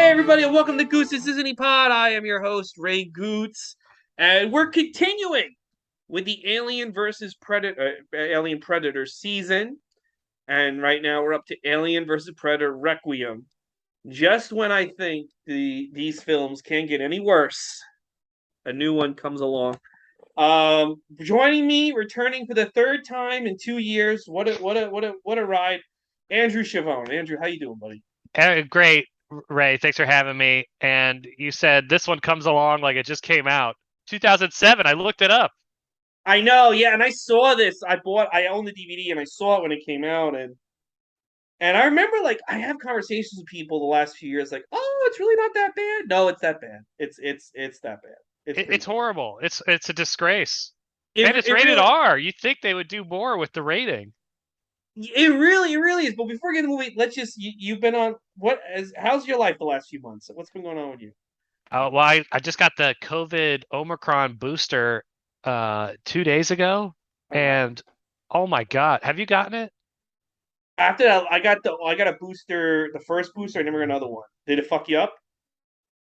Hey everybody, and welcome to Gootz. This isn't Pod. I am your host, Ray Gootz, and we're continuing with the Alien Predator season. And right now we're up to Alien versus Predator Requiem. Just when I think these films can't get any worse, a new one comes along. Joining me, returning for the third time in 2 years. What a ride, Andrew Schivone. Andrew, how you doing, buddy? Great, Ray. Thanks for having me. And you said this one comes along like it just came out. 2007. I looked it up. I know, yeah, and I saw this. I own the DVD, and I saw it when it came out, and I remember like I have conversations with people the last few years, like, oh, it's really not that bad. No, it's that bad. It's that bad. It's pretty It's bad. horrible. It's a disgrace, It and it's it rated really R. You'd think they would do more with the rating. it really is. But before we get into the movie, let's just you've been on how's your life the last few months? What's been going on with you? Well, I just got the COVID Omicron booster 2 days ago, Oh wow. and oh my God, have you gotten it? After that, I got a booster, the first booster. I never got another one. Did it fuck you up?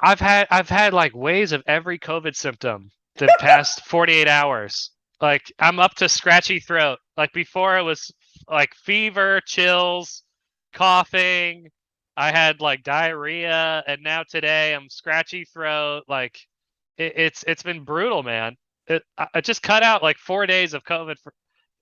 I've had like waves of every COVID symptom the past 48 hours. Like I'm up to scratchy throat. Like before it was like fever, chills, coughing. I had like diarrhea, and now today I'm scratchy throat. Like it's been brutal, man. I just cut out like 4 days of COVID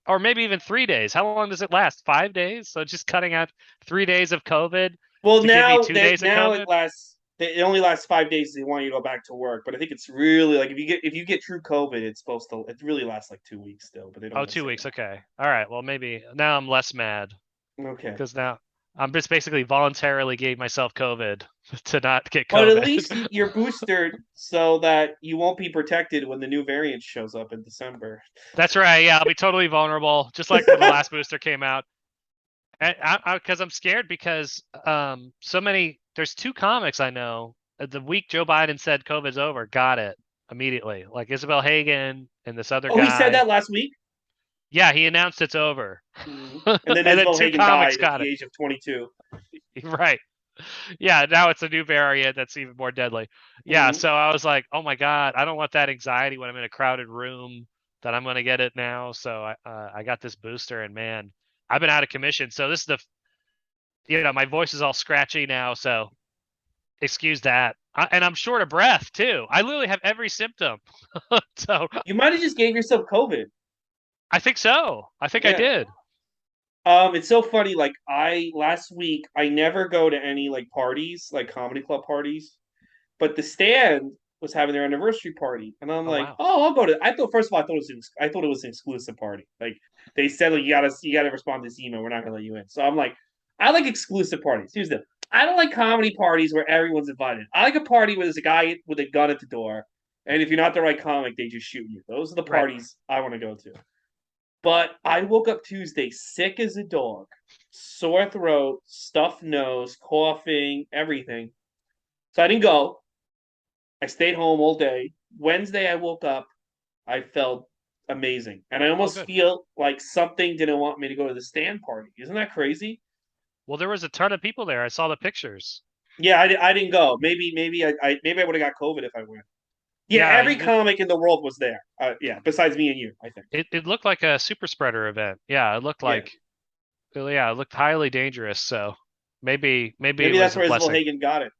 or maybe even 3 days. How long does it last? 5 days? So just cutting out 3 days of COVID Well, to give me now two that days of now it COVID. lasts. It only lasts 5 days. They want you to go back to work, but I think it's really like if you get true COVID, it's supposed to. It really lasts like 2 weeks still, but they don't Oh, want to two say weeks. Okay. All right. Well, maybe now I'm less mad that. Okay, because now I'm just basically voluntarily gave myself COVID to not get but at least COVID. you're boosted so that you won't be protected when the new variant shows up in December. That's right. Yeah, I'll be totally vulnerable, just like when the last booster came out. And because I'm scared because so many. There's two comics I know. The week Joe Biden said COVID's over, got it immediately. Like Isabel Hagen and this other Oh, he said guy. that last week. Yeah, he announced it's over, And then and then Isabel two Hagen comics died at got the it. age of 22. Right. Yeah, now it's a new variant that's even more deadly. Yeah, Mm-hmm. so I was like, oh my God, I don't want that anxiety when I'm in a crowded room that I'm going to get it now. So I got this booster, and man, I've been out of commission. So this is my voice is all scratchy now. So excuse that. And I'm short of breath too. I literally have every symptom. So You might have just gave yourself COVID. I think so. I think I Yeah. did. It's so funny. Like I last week, I never go to any like parties, like comedy club parties. But the stand was having their anniversary party, and I'm Oh, like, wow. oh, I'll go to. I thought first of all, I thought it was an exclusive party. Like they said, like you gotta respond to this email. We're not gonna let you in. So I'm like, I like exclusive parties. Here's the. I don't like comedy parties where everyone's invited. I like a party where there's a guy with a gun at the door, and if you're not the right comic, they just shoot you. Those are the Right. parties I want to go to. But I woke up Tuesday sick as a dog, sore throat, stuffed nose, coughing, everything. So I didn't go. I stayed home all day. Wednesday, I woke up. I felt amazing. And I Oh, almost good. feel like something didn't want me to go to the stand party. Isn't that crazy? Well, there was a ton of people there. I saw the pictures. Yeah, I didn't go. Maybe I would have got COVID if I went. Yeah, Yeah, every comic in the world was there. Yeah, besides me and you, I think. it looked like a super spreader event. Yeah, it looked Yeah, like yeah, it looked highly dangerous. So maybe it maybe was that's a where Isabel blessing. Hagen got it.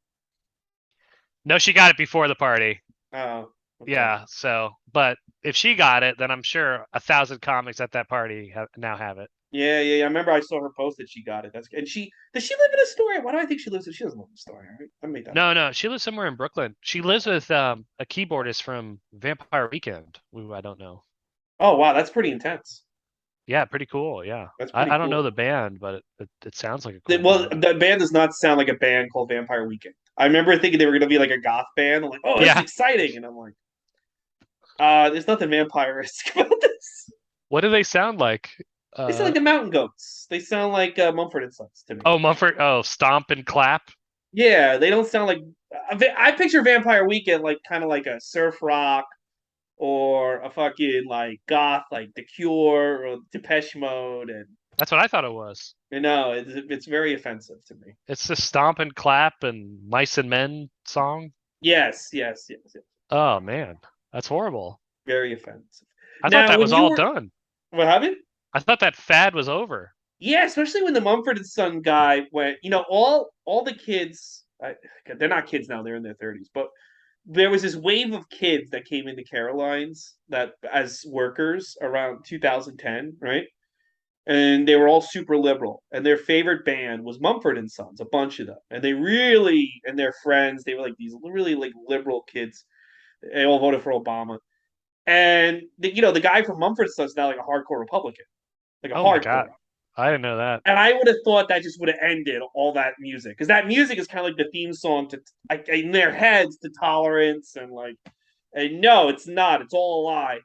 No, she got it before the party. Oh, okay. Yeah, so but if she got it, then I'm sure 1,000 comics at that party now have it. Yeah. I remember I saw her post that she got it. That's and she does she live in Astoria? Why do I think she lives? She doesn't live in Astoria, right? I made that up. No, she lives somewhere in Brooklyn. She lives with a keyboardist from Vampire Weekend, who I don't know. Oh wow, that's pretty intense. Yeah, pretty cool. Yeah, That's pretty I don't know cool. the band, but it sounds like a cool Well, band. the band does not sound like a band called Vampire Weekend. I remember thinking they were going to be like a goth band. I'm like, oh, this is Yeah, exciting, and I'm like, there's nothing vampire-esque about this. what do they sound like? They sound like Uh the Mountain Goats. They sound like Mumford and Sons to me. oh, Mumford. Oh, Stomp and Clap. Yeah, they don't sound like. I picture Vampire Weekend like kind of like a surf rock or a fucking like goth like The Cure or Depeche Mode, and That's what I thought it was. No, it's very offensive to me. It's the stomp and clap and mice and men song. Yes, yes, yes, yes. Oh man, that's horrible. Very offensive. I thought Now, that when was you all were done. what happened? I thought that fad was over. Yeah, especially when the Mumford and Son guy went. All the kids. They're not kids now; they're in their 30s. But there was this wave of kids that came into Caroline's that as workers around 2010, right? And they were all super liberal, and their favorite band was Mumford and Sons, a bunch of them, and they really and their friends, they were like these really like liberal kids. They all voted for Obama, and the guy from Mumford and Sons is now like a hardcore Republican, like a Oh my god, hardcore. I didn't know that. And I would have thought that just would have ended all that music because that music is kind of like the theme song to like in their heads to tolerance and like, and no, it's not. It's all a lie.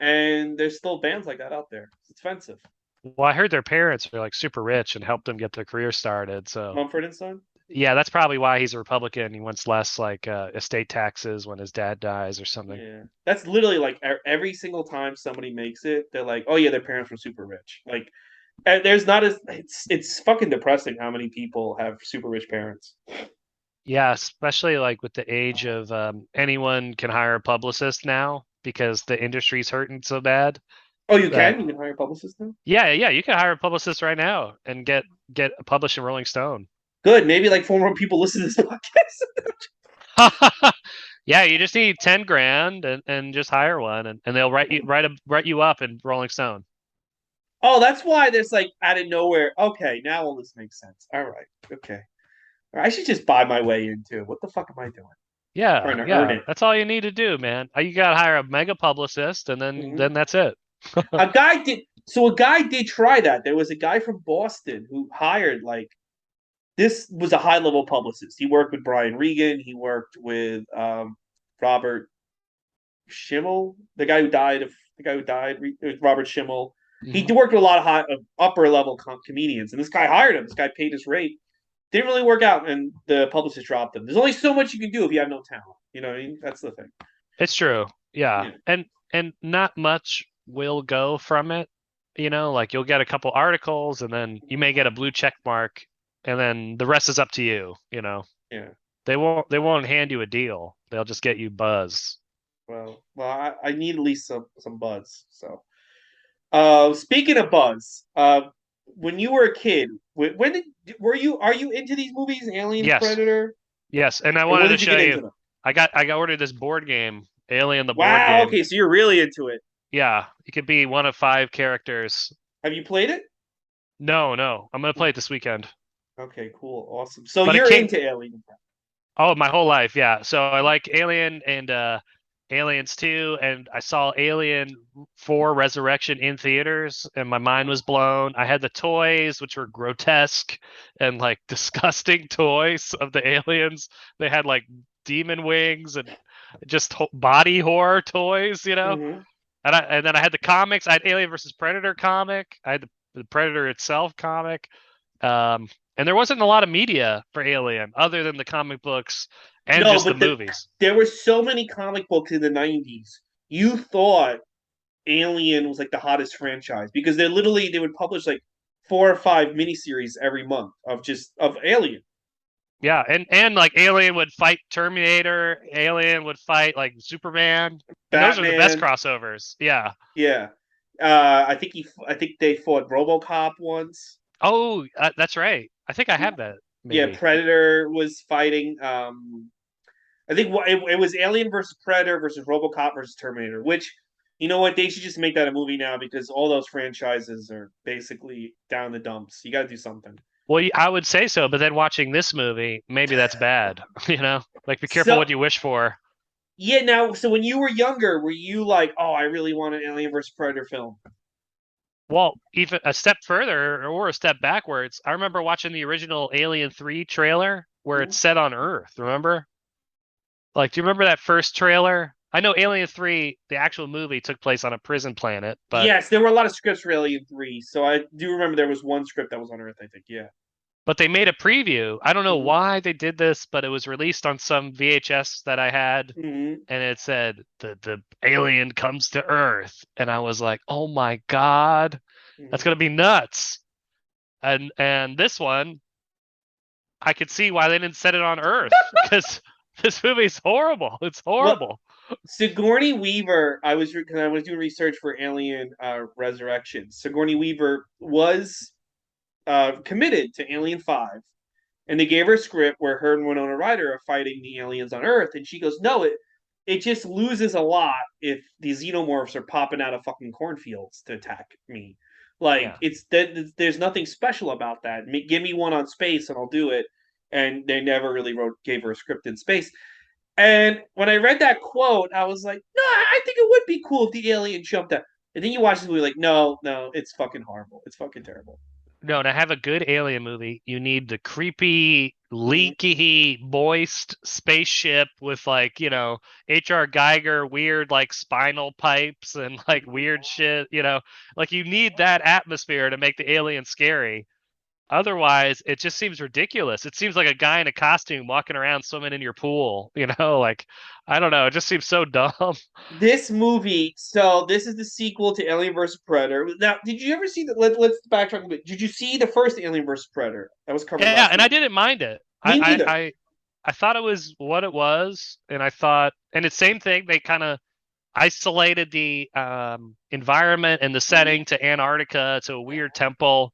And there's still bands like that out there. It's offensive. Well, I heard their parents were like super rich and helped them get their career started. So Mumford and Son. yeah, that's probably why he's a Republican. He wants less like estate taxes when his dad dies or something. Yeah, that's literally like every single time somebody makes it, they're like, "Oh yeah, their parents were super rich." Like, there's not as it's fucking depressing how many people have super rich parents. Yeah, especially like with the age of anyone can hire a publicist now because the industry's hurting so bad Oh, you that can hire publicists now. yeah, you can hire a publicist right now and get published in Rolling Stone. Good, maybe like 4 more people listen to this podcast. Yeah, you just need 10 grand and just hire one and they'll write you up in Rolling Stone. Oh, that's why there's like out of nowhere. Okay, now all this makes sense. All right, okay. I should just buy my way into it. What the fuck am I doing? Trying Yeah, to earn yeah. it. That's all you need to do, man. You gotta hire a mega publicist and Mhm. then that's it. A guy did. So a guy did try that. There was a guy from Boston who hired like this was a high level publicist. He worked with Brian Regan. He worked with Robert Schimmel, the guy who died, Robert Schimmel. He Mhm. worked with a lot of upper level comedians, and this guy hired him. This guy paid his rate. Didn't really work out, and the publicist dropped him. There's only so much you can do if you have no talent. You know what I mean? That's the thing. It's true. Yeah. Yeah. And not much will go from it. Like you'll get a couple articles and then you may get a blue check mark and then the rest is up to you. Yeah. They won't hand you a deal. They'll just get you buzz. Well, I need at least some buzz. So, speaking of buzz, when you were a kid, when did were you are you into these movies, Alien, Yes. Predator, Yes. And I and when wanted to did you show get you into them? I got ordered this board game, Alien the board Wow. game. Okay, so you're really into it. Yeah, you could be one of 5 characters. Have you played it? No, no. I'm gonna play it this weekend. Okay, cool, awesome. So But it you're came into Alien. Oh, my whole life, yeah. So I like Alien and Aliens 2, and I saw Alien 4 Resurrection in theaters, and my mind was blown. I had the toys, which were grotesque and like disgusting toys of the aliens. They had like demon wings and just body horror toys. Mm-hmm. And then I had the comics. I had Alien versus Predator comic. I had the Predator itself comic. Um, and there wasn't a lot of media for Alien other than the comic books and No, just the but movies. there were so many comic books in the '90s. You thought Alien was like the hottest franchise because they would publish like 4 or 5 miniseries every month of Alien, Yeah, and like Alien would fight Terminator, Alien would fight like Superman, and those are the best Batman. crossovers. Yeah. Yeah, I think they fought RoboCop once. Oh, that's right. I think I have that Yeah, maybe. Predator was fighting. I think it was Alien versus Predator versus RoboCop versus Terminator. Which, you know what, they should just make that a movie now because all those franchises are basically down the dumps. You got to do something. Well, I would say so, but then watching this movie, maybe that's bad. Like be careful So what you wish for. yeah, now so when you were younger, were you like, oh, I really want an Alien versus Predator film? Well, even a step further or a step backwards, I remember watching the original Alien 3 trailer where Mm-hmm. it's set on Earth, remember? Like, do you remember that first trailer? I know Alien 3, the actual movie, took place on a prison planet, Yes, there were a lot of scripts for Alien 3, so I do remember there was one script that was on Earth, I think. Yeah. but they made a preview. I don't know Mm-hmm. why they did this, but it was released on some VHS that I had, Mm-hmm. and it said the alien comes to Earth, and I was like, oh my god, that's Mm-hmm. gonna be nuts. And this one, I could see why they didn't set it on Earth because this movie's horrible. It's Well, horrible. Sigourney Weaver, because I was doing research for Alien Resurrection. Sigourney Weaver was committed to Alien 5, and they gave her a script where her and Winona Ryder are fighting the aliens on Earth, and she goes, "No, it just loses a lot if the xenomorphs are popping out of fucking cornfields to attack me. Like Yeah. it's that there's nothing special about that. Give me one on space and I'll do it." And they never really gave her a script in space. And when I read that quote, I was like, "No, I think it would be cool if the alien jumped out." And then you watch this movie, like, no, no, it's fucking horrible. It's fucking terrible. No, to have a good alien movie, you need the creepy, Mm-hmm. leaky, moist spaceship with like, H.R. Geiger weird like spinal pipes and like weird shit, Like you need that atmosphere to make the alien scary. Otherwise, it just seems ridiculous. It seems like a guy in a costume walking around swimming in your pool, like I don't know, it just seems so dumb. This movie, so this is the sequel to Alien vs Predator. Now, did you ever see the? Let's backtrack a bit. Did you see the first Alien vs Predator that was covered Yeah, last and I week? didn't mind it. Me neither. I thought it was what it was, and I thought, and it's same thing. They kind of isolated the environment and the Mm-hmm. setting to Antarctica to a weird temple,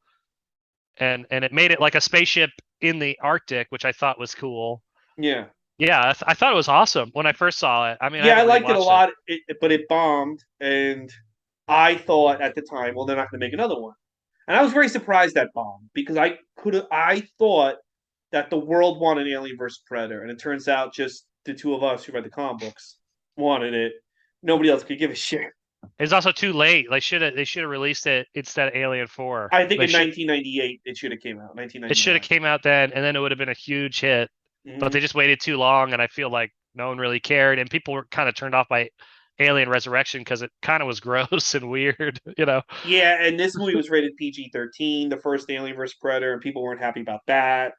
and it made it like a spaceship in the Arctic, which I thought was cool. Yeah, Yeah, I thought it was awesome when I first saw it. I mean, I yeah, I haven't liked it a rewatched it. lot, but it bombed, and I thought at the time, well, they're not going to make another one, and I was very surprised that bombed because I thought that the world wanted Alien vs Predator, and it turns out just the two of us who read the comic books wanted it. Nobody else could give a shit. It's also too late. They should have released it instead of Alien 4. I think They in should 1998 it should have came out. it should have 1999. came out then, and then it would have been a huge hit. But Mm-hmm. they just waited too long, and I feel like no one really cared, and people were kind of turned off by Alien Resurrection because it kind of was gross and weird. Yeah, and this movie was rated PG-13, the first Alien vs Predator, and people weren't happy about that.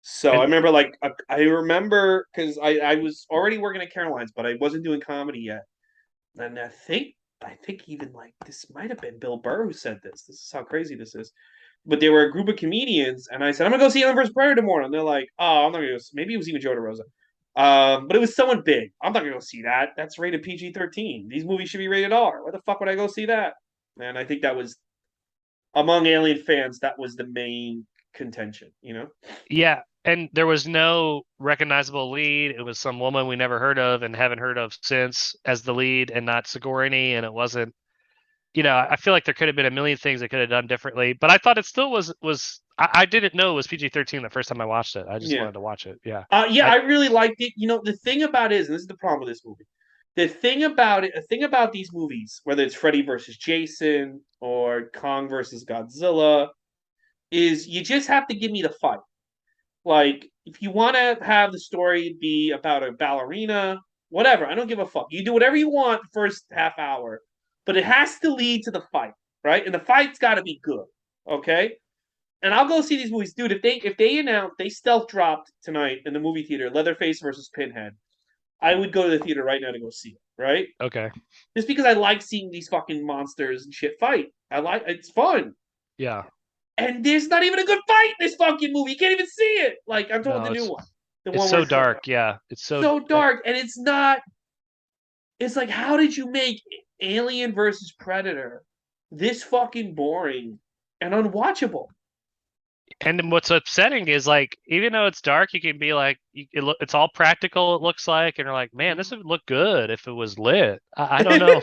So I And remember, like, I remember because I was already working at Caroline's, but I wasn't doing comedy yet, and I think even like this might have been Bill Burr who said this. This is how crazy this is. But they were a group of comedians, and I said, "I'm gonna go see Alien vs Predator tomorrow," and they're like, "Oh, I'm not gonna go." Maybe it was even Joe DeRosa. But it was someone big. I'm not gonna go see that. That's rated PG-13. These movies should be rated R. Why the fuck would I go see that? And I think that was among Alien fans, that was the main contention. yeah, and there was no recognizable lead. It was some woman we never heard of and haven't heard of since as the lead, and not Sigourney. And it wasn't. I feel like there could have been a million things they could have done differently, but I thought it still was. I didn't know it was PG-13 the first time I watched it. I just Yeah. wanted to watch it. Yeah, Yeah, I I really liked it. The thing about it is, and this is the problem with this movie. The thing about these movies, whether it's Freddy versus Jason or Kong versus Godzilla, is you just have to give me the fight. Like, if you want to have the story be about a ballerina, whatever, I don't give a fuck. You do whatever you want the first half hour, but it has to lead to the fight, right? And the fight's got to be good, okay? And I'll go see these movies, dude. If they announce they stealth dropped tonight in the movie theater, Leatherface versus Pinhead, I would go to the theater right now to go see it, right? okay. Just because I like seeing these fucking monsters and shit fight. It's fun. Yeah, And there's not even a good fight in this fucking movie. You can't even see it. Like, I'm talking about no, the new it's one, the it's one where so it's like dark. Yeah, it's so. so dark, and it's not. It's like, how did you make Alien versus Predator this fucking boring and unwatchable? And what's upsetting is like, even though it's dark, you can be like, it's all practical. It looks like, and you're like, man, this would look good if it was lit. I don't know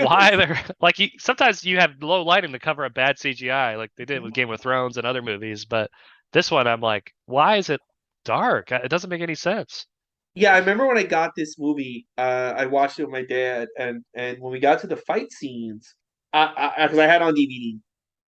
why they're like. Sometimes you have low lighting to cover up bad CGI, like they did with Game of Thrones and other movies. But this one, I'm like, why is it dark? It doesn't make any sense. Yeah, I remember when I got this movie. I watched it with my dad, and when we got to the fight scenes, because I had on DVD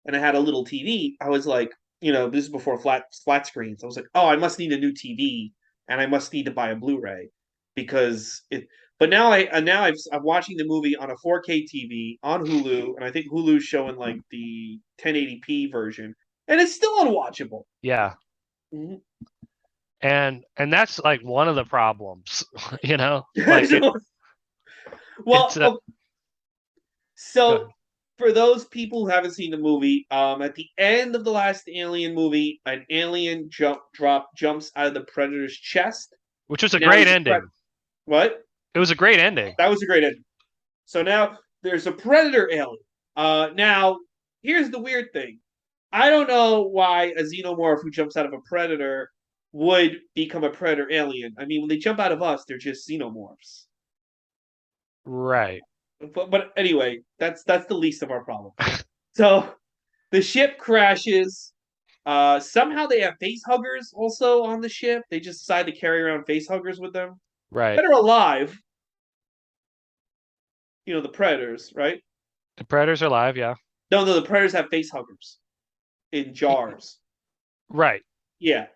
and I had a little TV, I was like, this is before flat screens. I was like, oh, I must need a new TV, and I must need to buy a Blu-ray because it. But I'm watching the movie on a 4K TV on Hulu, and I think Hulu's showing like the 1080p version, and it's still unwatchable. Yeah, Mhm. and that's like one of the problems. Like So, it's well, so Go for those people who haven't seen the movie, at the end of the last Alien movie, an alien jumps out of the Predator's chest. Which was a Now great he's a ending. what? It was a great ending. That was a great ending. So now there's a Predator alien. Now here's the weird thing. I don't know why a xenomorph who jumps out of a predator would become a predator alien. I mean, when they jump out of us, they're just xenomorphs. Right. But anyway, that's the least of our problem. So the ship crashes. Somehow they have face huggers also on the ship. They just decide to carry around face huggers with them Right. that are alive. You know, the predators, right? The Predators are alive, yeah. No, the predators have face huggers in jars. Right. Yeah,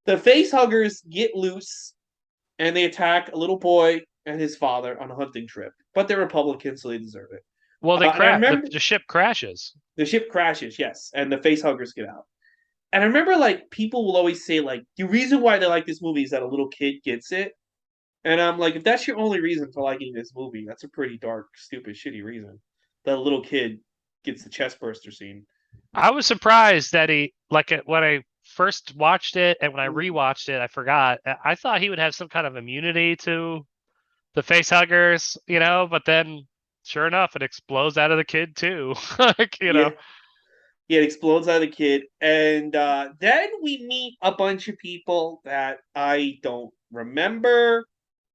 the face huggers get loose and they attack a little boy and his father on a hunting trip. But they're Republicans, so they deserve it. Well, they And I crash. remember The ship crashes. the ship crashes, yes, and the face huggers get out. And I remember like people will always say like the reason why they like this movie is that a little kid gets it. And I'm like, if that's your only reason for liking this movie, that's a pretty dark, stupid, shitty reason. That a little kid gets the chest burster scene. I was surprised that he like when I first watched it and when I Mm-hmm. rewatched it, I forgot. I thought he would have some kind of immunity to the face huggers, but then sure enough, it explodes out of the kid too. like, Yeah. Yeah, it explodes out of the kid. And then we meet a bunch of people that I don't remember.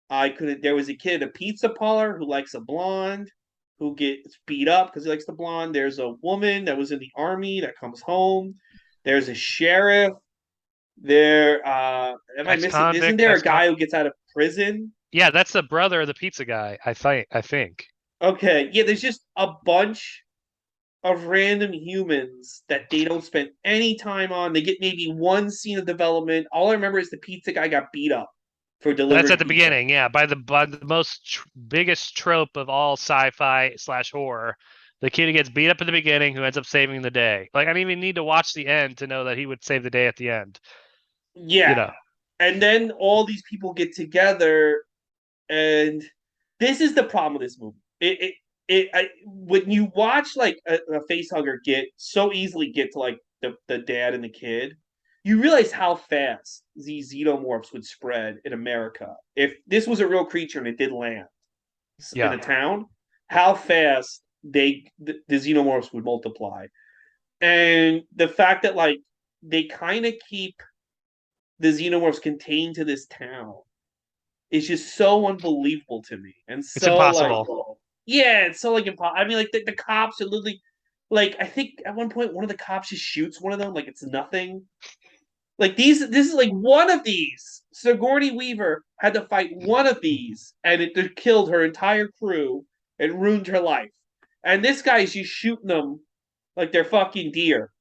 I couldn't. There was a kid at a pizza parlor who likes a blonde, who gets beat up because he likes the blonde. There's a woman that was in the army that comes home. There's a sheriff. There, am I missing? Isn't Ex-convict, there a guy who gets out of prison? Yeah, that's the brother of the pizza guy. I think. Okay, yeah. There's just a bunch of random humans that they don't spend any time on. They get maybe one scene of development. All I remember is the pizza guy got beat up for That's delivering at the pizza. beginning, yeah. By the most biggest trope of all sci-fi slash horror, the kid who gets beat up at the beginning who ends up saving the day. Like I didn't even need to watch the end to know that he would save the day at the end. You Yeah, know, and then all these people get together, and this is the problem with this movie. When you watch like a face hugger get so easily get to like the dad and the kid, you realize how fast these xenomorphs would spread in America if this was a real creature and it did land in yeah. a town. How fast the xenomorphs would multiply, and the fact that like they kind of keep the xenomorphs contained to this town is just so unbelievable to me, and It's so like, impossible. yeah, it's so like impossible. I mean, like the cops are literally like, I think at one point one of the cops just shoots one of them like it's nothing. Like this is like one of these. Sigourney Weaver had to fight one of these, and it killed her entire crew and ruined her life. And this guy's just shooting them like they're fucking deer.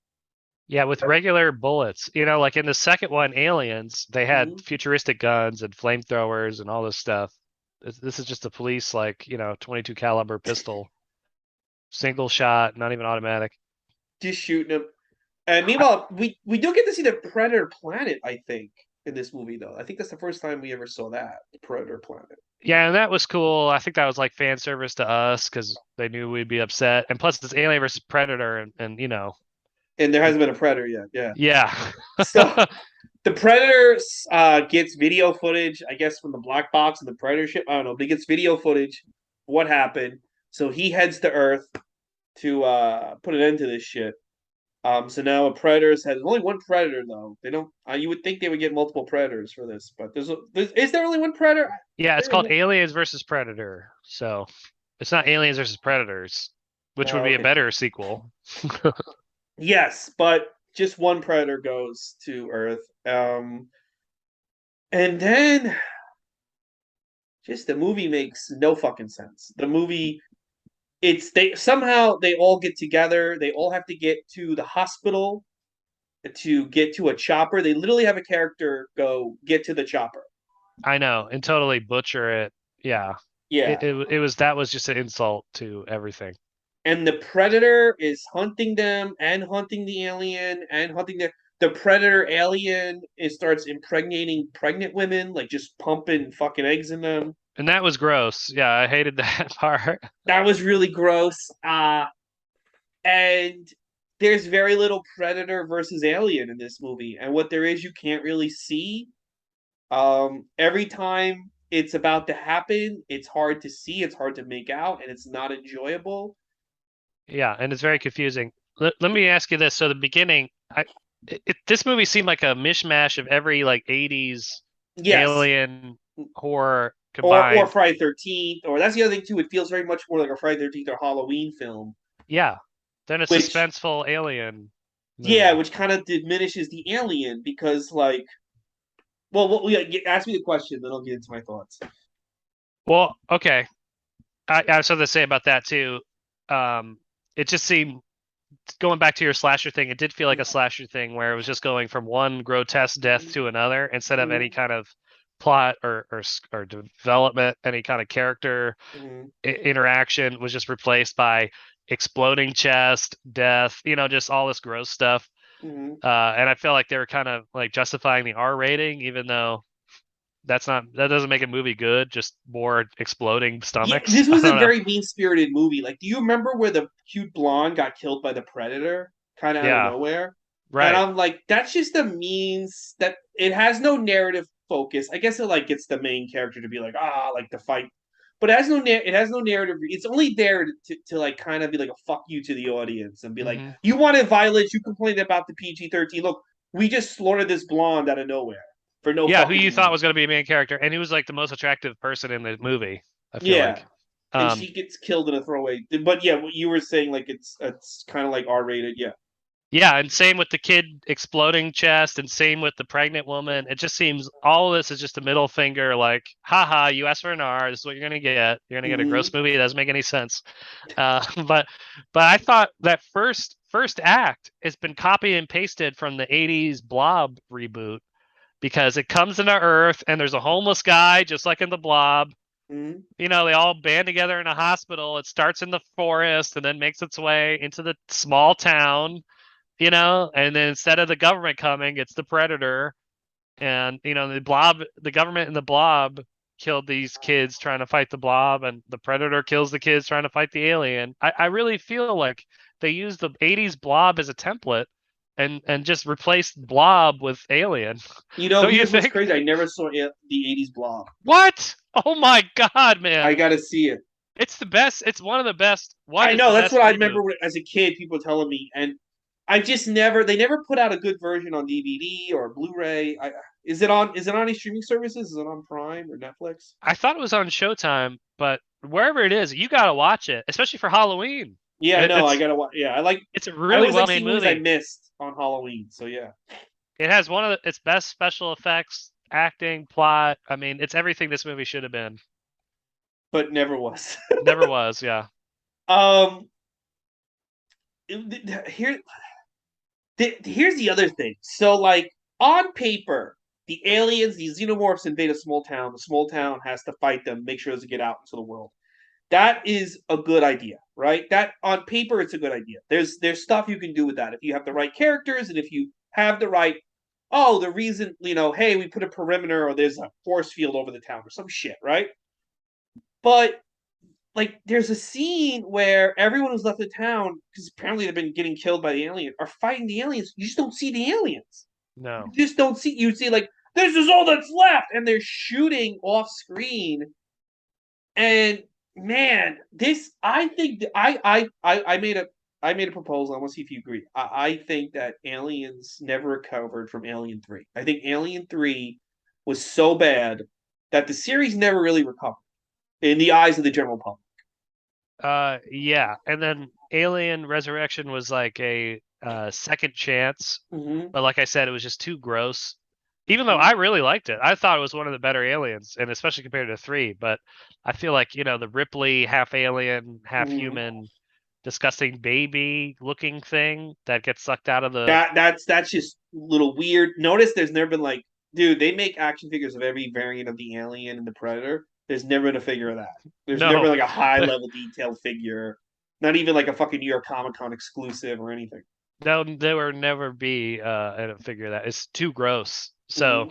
Yeah, with regular bullets. Like in the second one, Aliens, they had Mhm. futuristic guns and flamethrowers and all this stuff. This is just a police 22 caliber pistol, single shot, not even automatic. Just shooting them. And meanwhile, we do get to see the Predator planet, I think, in this movie, though. I think that's the first time we ever saw that, the Predator planet. Yeah, and that was cool. I think that was like fan service to us because they knew we'd be upset. And plus, it's Alien versus Predator, and And there hasn't been a Predator yet, yeah. yeah, So the Predator gets video footage, I guess, from the black box of the Predator ship. I don't know, but he gets video footage of what happened. So he heads to Earth to put an end to this shit. So now a Predator's has only one Predator though. They don't. You would think they would get multiple Predators for this, but is there only one Predator? yeah. It's There is. called Aliens versus Predator. So it's not Aliens versus Predators, which would Oh, be a okay. better sequel. Yes, but just one Predator goes to Earth. And then just the movie makes no fucking sense. The movie, it's they somehow they all get together. They all have to get to the hospital to get to a chopper. They literally have a character go get to the chopper. I know, and totally butcher it. Yeah, Yeah, it was that was just an insult to everything. and the predator is hunting them and hunting the alien and hunting the predator alien. It starts impregnating pregnant women, like just pumping fucking eggs in them. And that was gross. Yeah, I hated that part. That was really gross. And there's very little Predator versus Alien in this movie, and what there is, you can't really see. Every time it's about to happen, it's hard to see, it's hard to make out, and it's not enjoyable. Yeah, and it's very confusing. Let me ask you this. So the beginning, this movie seemed like a mishmash of every like 80s Yes, alien horror or combined. Friday 13th, or that's the other thing too. It feels very much more like a Friday 13th or Halloween film, Yeah. Then a which suspenseful alien yeah, movie. which kind of diminishes the alien because like, well, ask me the question, then I'll get into my thoughts. Well, okay. I have something to say about that too. Um, it just seemed going back to your slasher thing, it did feel like a slasher thing where it was just going from one grotesque death to another instead of any Mm-hmm. kind of plot or development, any kind of character Mm-hmm. interaction was just replaced by exploding chest, death, just all this gross stuff. Mm-hmm. And I feel like they were kind of like justifying the R rating, even though that doesn't make a movie good, just more exploding Yeah, stomachs. this I was a don't know. very mean spirited movie. Like, do you remember where the cute blonde got killed by the predator, kind of out of Yeah, nowhere? And right. I'm like, that's just a means that it has no narrative focus. I guess it like gets the main character to be like, like the fight, but it has no narrative. It's only there to like kind of be like a fuck you to the audience and be like, Hmm. you wanted violence, you complained about the PG-13. Look, we just slaughtered this blonde out of nowhere for no Yeah, who fucking you thought reason. was going to be a main character, and he was like the most attractive person in the movie. I feel Yeah, like. and Um, she gets killed in a throwaway. But yeah, what you were saying, like it's kind of like R rated. Yeah. yeah, and same with the kid exploding chest, and same with the pregnant woman. It just seems all of this is just a middle finger, like, haha, you asked for an R, this is what you're gonna get. You're gonna get a Mm-hmm. gross movie that doesn't make any sense. But I thought that first act has been copied and pasted from the '80s Blob reboot because it comes into Earth and there's a homeless guy just like in the Blob. Mm-hmm. They all band together in a hospital. It starts in the forest and then makes its way into the small town, and then instead of the government coming, it's the predator. And, the government and the blob killed these kids trying to fight the blob, and the predator kills the kids trying to fight the alien. I really feel like they used the '80s blob as a template and just replaced blob with alien. Don't you Here's what's think? crazy. I never saw the '80s Blob. What? Oh my God, I man. got to see it. It's the best. It's one of the best. One, I it's know the that's what best I reboot. remember as a kid. People telling me, and I just never. They never put out a good version on DVD or Blu-ray. Is it on? Is it on any streaming services? Is it on Prime or Netflix? I thought it was on Showtime, but wherever it is, you gotta watch it, especially for Halloween. Yeah, It, no, I it's gotta watch. Yeah, it's a I really always well like made seeing movies I movie. missed on Halloween. So yeah, It has one of its best special effects, acting, plot. I mean, it's everything this movie should have been. but never was. Never was, yeah. um, here here's the other thing. So, like, on paper, the aliens, these xenomorphs invade a small town. The small town has to fight them, make sure it doesn't get out into the world. That is a good idea, right? That on paper, it's a good idea. There's stuff you can do with that if you have the right characters and if you have the right. Oh, the reason, hey, we put a perimeter or there's a force field over the town or some shit, right? But like there's a scene where everyone who's left the town because apparently they've been getting killed by the alien are fighting the aliens. You just don't see the aliens. You No. just don't see. You see like this is all that's left, and they're shooting off screen. And man, this I think I made a proposal. I want to see if you agree. I think that Aliens never recovered from Alien 3. I think Alien 3 was so bad that the series never really recovered in the eyes of the general public. Yeah, and then Alien Resurrection was like a second chance, Mm-hmm. but like I said, it was just too gross. Even though I Mm-hmm. really liked it, I thought it was one of the better Aliens, and especially compared to three. But I feel like the Ripley half alien, half Mm-hmm. human, disgusting baby looking thing that gets sucked out of the. That's just a little weird. Notice there's never been like, dude, they make action figures of every variant of the alien and the predator. There's never been a figure of that. There's never No, like a high level detailed figure. Not even like a fucking New York Comic Con exclusive or anything. there will never be a figure that is too gross. So, Mm-hmm.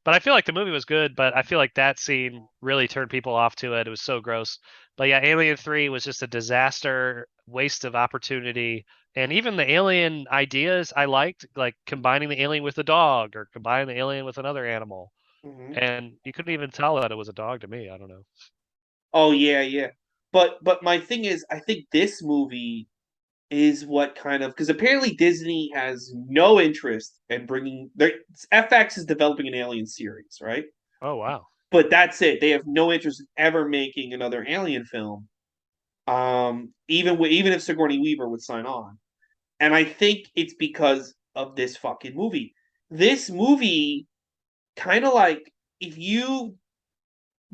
but I feel like the movie was good, but I feel like that scene really turned people off to it. It was so gross. But yeah, Alien 3 was just a disaster, waste of opportunity. And even the alien ideas I liked, like combining the alien with a dog or combining the alien with another animal. Hmm. And you couldn't even tell that it was a dog to me. I don't know. Oh yeah, yeah. But my thing is, I think this movie is what kind of, because apparently Disney has no interest in bringing their FX is developing an Alien series, right? Oh, wow. But that's it. They have no interest in ever making another Alien film. Even if Sigourney Weaver would sign on, and I think it's because of this fucking movie. This movie kind of like, if you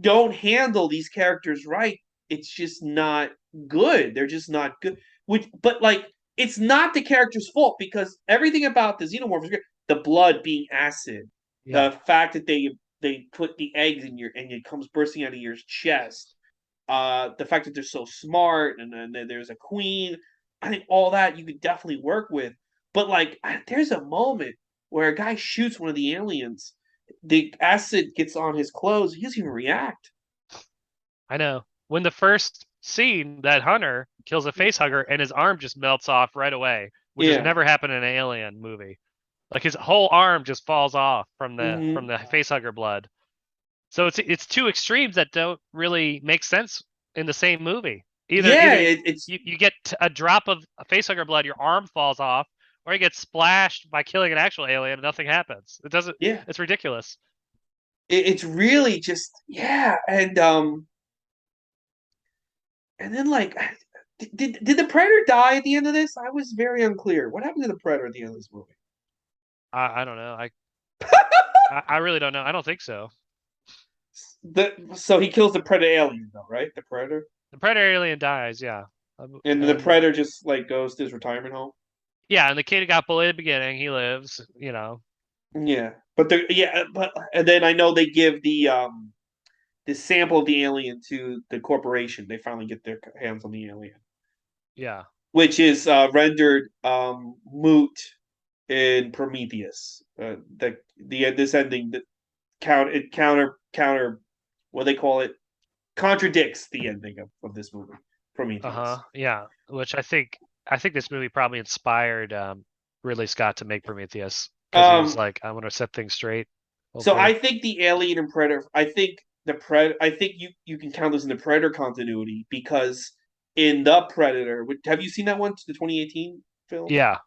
don't handle these characters right, it's just not good. They're just not good. Which, but like, it's not the character's fault because everything about the xenomorph is great. The blood being acid, Yeah. the fact that they put the eggs in your and it comes bursting out of your chest, the fact that they're so smart and then there's a queen. I think all that you could definitely work with. But like, there's a moment where a guy shoots one of the aliens, the acid gets on his clothes, he doesn't even react. I know. When the first scene, that hunter kills a face hugger and his arm just melts off right away, which has Yeah. never happened in an alien movie. Like his whole arm just falls off from the Mm-hmm. face hugger blood. So it's two extremes that don't really make sense in the same movie. Yeah, Either it's you get a drop of facehugger blood, your arm falls off, or you get splashed by killing an actual alien and nothing happens. It doesn't. yeah, It's ridiculous. it's really just yeah, and then like, did the predator die at the end of this? I was very unclear. What happened to the predator at the end of this movie? I don't know. I really don't know. I don't think so. So he kills the predator alien though, right? The predator, The predator alien dies. Yeah. and the And predator just like goes to his retirement home. yeah, and the kid who got bullied at the beginning, he lives. Yeah, but and then I know they give the sample of the alien to the corporation. They finally get their hands on the alien, Yeah. which is rendered moot in Prometheus. The this ending that counter what they call it contradicts the ending of this movie Uh-huh. Prometheus. Yeah. Which I think this movie probably inspired Ridley Scott to make Prometheus because he was Um, like, I want to set things straight, so hopefully. I think the Alien and Predator. I think you can count this in the Predator continuity because in the Predator, have you seen that one? The 2018 film. Yeah.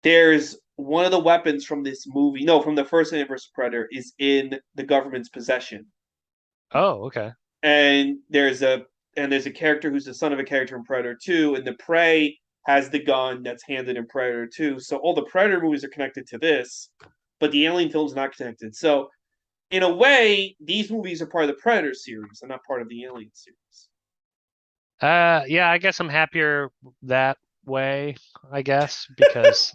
There's one of the weapons from this movie. No, from the first Alien vs Predator is in the government's possession, Oh, okay. and there's a character who's the son of a character in Predator 2, and the prey has the gun that's handed in Predator 2. So all the Predator movies are connected to this, but the Alien film's not connected. So in a way, these movies are part of the Predator series and not part of the Alien series. Yeah, I guess I'm happier that way, I guess, because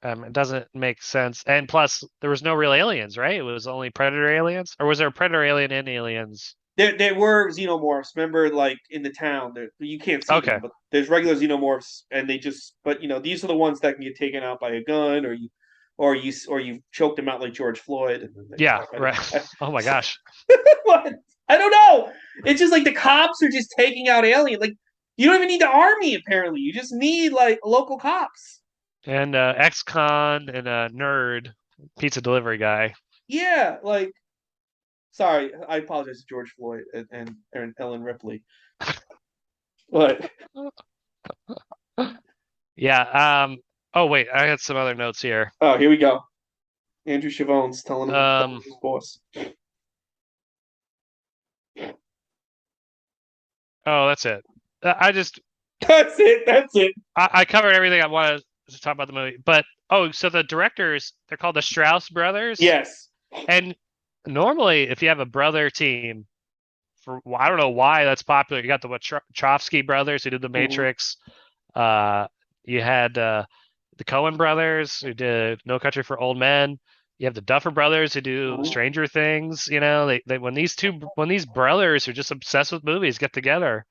it doesn't make sense. And plus, there was no real aliens, right? It was only predator aliens, or was there a predator alien and aliens? There were xenomorphs. Remember, like in the town, you can't see them, Okay. but there's regular xenomorphs, and they just. But these are the ones that can get taken out by a gun, or you choke them out like George Floyd, and then they Yeah, talk. right. Oh my gosh. What? I don't know. It's just like the cops are just taking out aliens. Like you don't even need the army. Apparently, you just need like local cops. And ex-con and a nerd pizza delivery guy. Yeah, like sorry, I apologize to George Floyd and Ellen Ripley. But Yeah. Oh wait, I had some other notes here. oh, here we go. Andrew Chavone's telling Um. his boss. Oh, that's it. I just That's it. That's it. I covered everything I wanted to talk about the movie. But oh, so the directors, they're called the Strauss brothers. Yes. And normally, if you have a brother team, I don't know why that's popular. You got the Wachowski brothers who did The Mhm. Matrix. Uh, you had the Coen brothers who did No Country for Old Men. You have the Duffer brothers who do Mhm. Stranger Things. They when these brothers who are just obsessed with movies get together,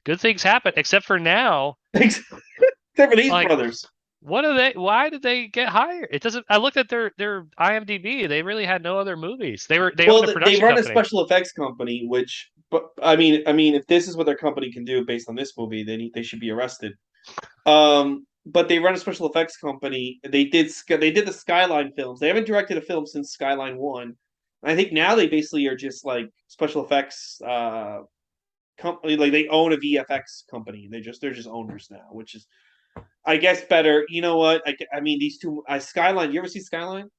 good things happen. Except for now, Except for these like brothers. what are they? Why did they get hired? It doesn't. I looked at their IMDb. They really had no other movies. They owned Well, a they production run a company. special effects company, which but if this is what their company can do based on this movie, they should be arrested. But they run a special effects company. They did the Skyline films. They haven't directed a film since Skyline One. And I think now they basically are just like special effects company. Like they own a VFX company. They're just owners now, which is I guess better. You know what? These two Skyline. You ever see Skyline?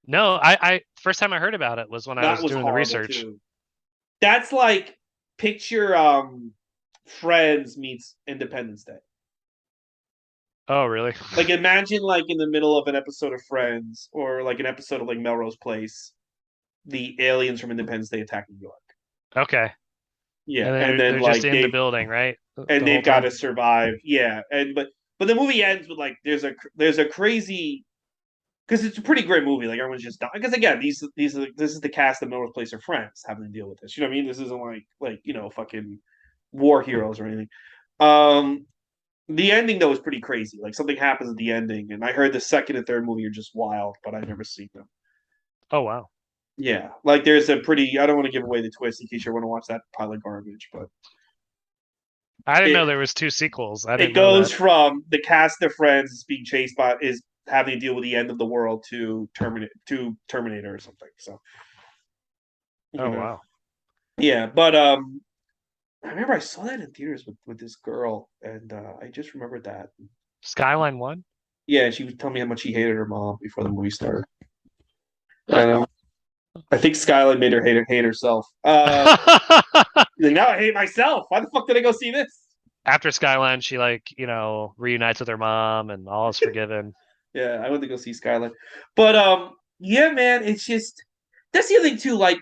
No, I first time I heard about it was when I That was was doing the horrible research. too. That's like picture Friends meets Independence Day. Oh, really? Like imagine like in the middle of an episode of Friends or like an episode of like Melrose Place, the aliens from Independence Day attack New York. Okay. Yeah, And and they're then just like in the building, right? and The whole they've got time. to survive. Yeah, and but the movie ends with like there's a crazy because it's a pretty great movie. Like everyone's just dying. Because again, this is the cast of Melrose Place or Friends having to deal with this. You know what I mean? This isn't like fucking war heroes or anything. Um, the ending though is pretty crazy. Like something happens at the ending, and I heard the second and third movie are just wild, but I've never seen them. Oh, wow. Yeah, like there's a pretty. I don't want to give away the twist in case you want to watch that pile of garbage, but I didn't it know there was two sequels. I it didn't know goes that. from the cast of Friends is being chased by is having to deal with the end of the world to Terminator or something. So you Oh, know, wow. yeah. But I remember I saw that in theaters with this girl, and I just remembered that. Skyline 1? Yeah, she was telling me how much she hated her mom before the movie started. And I think Skyline made her hate herself. Like, now I hate myself. Why the fuck did I go see this? After Skyline, she reunites with her mom and all is forgiven. Yeah, I went to go see Skyline. But yeah, man, it's just that's the other thing too. Like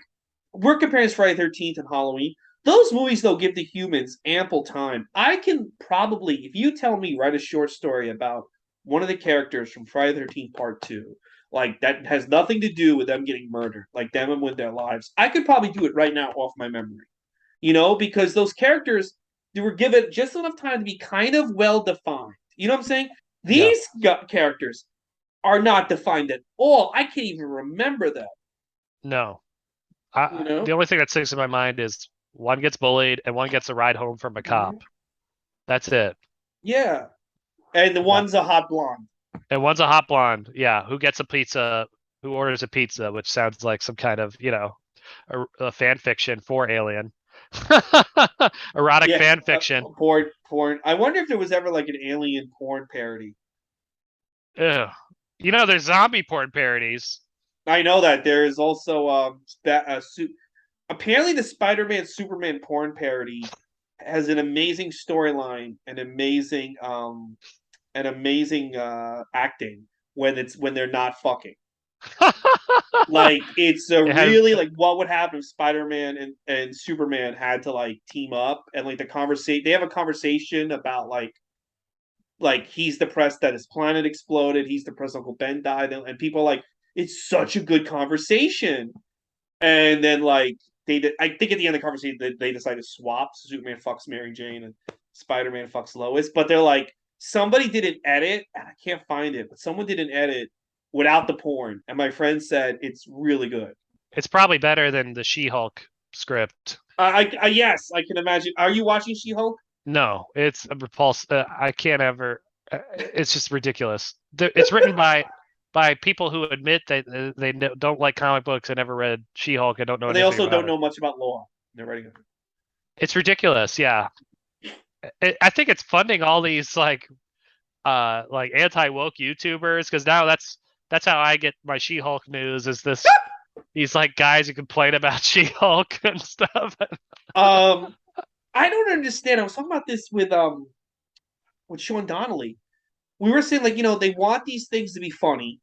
we're comparing Friday 13th and Halloween. Those movies though give the humans ample time. I can probably, if you tell me, write a short story about one of the characters from Friday the 13th Part Two, like that has nothing to do with them getting murdered, like them and with their lives. I could probably do it right now off my memory. Because those characters they were given just enough time to be kind of well defined. You know what I'm saying? Yeah. These characters are not defined at all. I can't even remember them. No. You The know? only thing that sticks in my mind is one gets bullied and one gets a ride home from a Mm-hmm. cop. That's it. Yeah, and the That, one's a hot blonde. and one's a hot blonde. Yeah, who gets a pizza, who orders a pizza, which sounds like some kind of, a fan fiction for Alien. Erotic Yeah, fan fiction. porn. I wonder if there was ever like an alien porn parody. Ugh. There's zombie porn parodies. I know that there is also apparently the Spider-Man Superman porn parody has an amazing storyline and amazing acting when they're not fucking. Like it's a It has really like what would happen if Spider-Man and Superman had to like team up and like they have a conversation about like he's depressed that his planet exploded, he's depressed Uncle Ben died, and people are like, it's such a good conversation. And then like I think at the end of the conversation they decide to swap. Superman fucks Mary Jane and Spider-Man fucks Lois, but they're like somebody did an edit, and I can't find it, but someone did an edit without the porn, and my friend said it's really good. it's probably better than the She-Hulk script. Yes, I can imagine. Are you watching She-Hulk? No, it's a repulse. I can't ever. It's just ridiculous. It's written by people who admit that they don't like comic books and never read She-Hulk and don't know And they anything also about don't it. know much about law. They're writing it. It's ridiculous. Yeah, I think it's funding all these like anti-woke YouTubers because now that's how I get my She-Hulk news. Is these like guys who complain about She-Hulk and stuff. Um, I don't understand. I was talking about this with Sean Donnelly. We were saying like they want these things to be funny,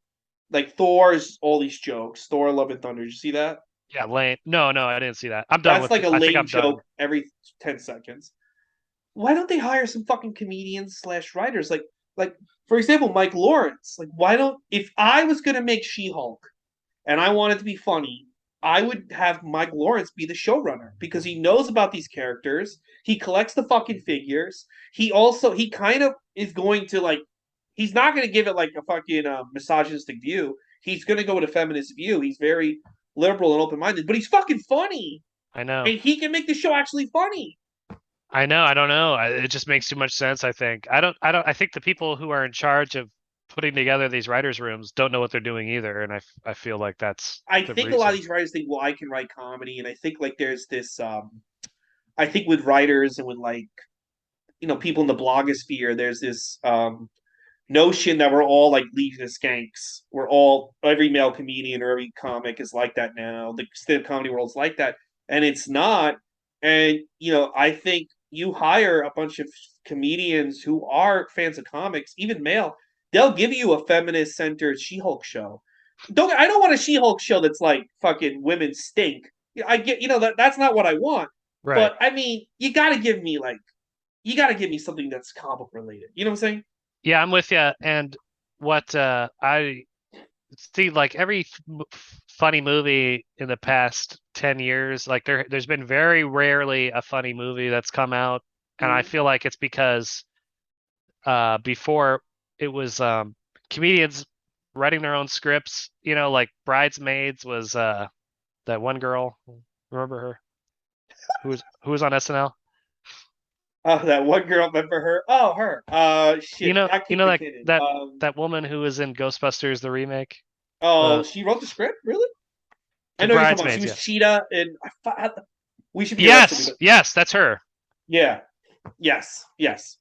like Thor's all these jokes. Thor: Love and Thunder. Did you see that? Yeah, lame. No, I didn't see that. I'm done That's with like it. a I think lame I'm done. joke every 10 seconds. Why don't they hire some fucking comedians slash writers like for example Mike Lawrence? Like why don't if I was gonna make She-Hulk and I want it to be funny, I would have Mike Lawrence be the showrunner because he knows about these characters. He collects the fucking figures. He kind of is going to like he's not going to give it like a fucking misogynistic view. He's going to go with a feminist view. He's very liberal and open minded, but he's fucking funny. I know. and he can make the show actually funny. I know. I don't know. It just makes too much sense. I think. I think the people who are in charge of putting together these writers' rooms don't know what they're doing either, and I feel like that's I the think a lot of reason. these writers think, well, I can write comedy, and I think like there's this. I think with writers and with like people in the blogosphere, there's this notion that we're all like Legion of Skanks. We're all every male comedian or every comic is like that now. The stand-up comedy world's like that, and it's not. And I think you hire a bunch of comedians who are fans of comics, even male. They'll give you a feminist-centered She-Hulk show. I don't want a She-Hulk show that's like fucking women stink. I get that's not what I want. Right. But I mean, you got to give me something that's comic related. You know what I'm saying? Yeah, I'm with you. And what I see, like every funny movie in the past 10 years, like there's been very rarely a funny movie that's come out, and I Mm-hmm. feel like it's because before it was comedians writing their own scripts. Like Bridesmaids was that one girl. Remember her? Who was on SNL? Oh, that one girl, remember her? Oh, her. Shit, not You Kate know that McKinnon. that that woman who was in Ghostbusters the remake. Oh, The she wrote the script, really? I the know you're talking about. She Bridesmaids, was yeah. Cheetah, and we should be arrested Yes, because yes, that's her. yeah, yes, yes.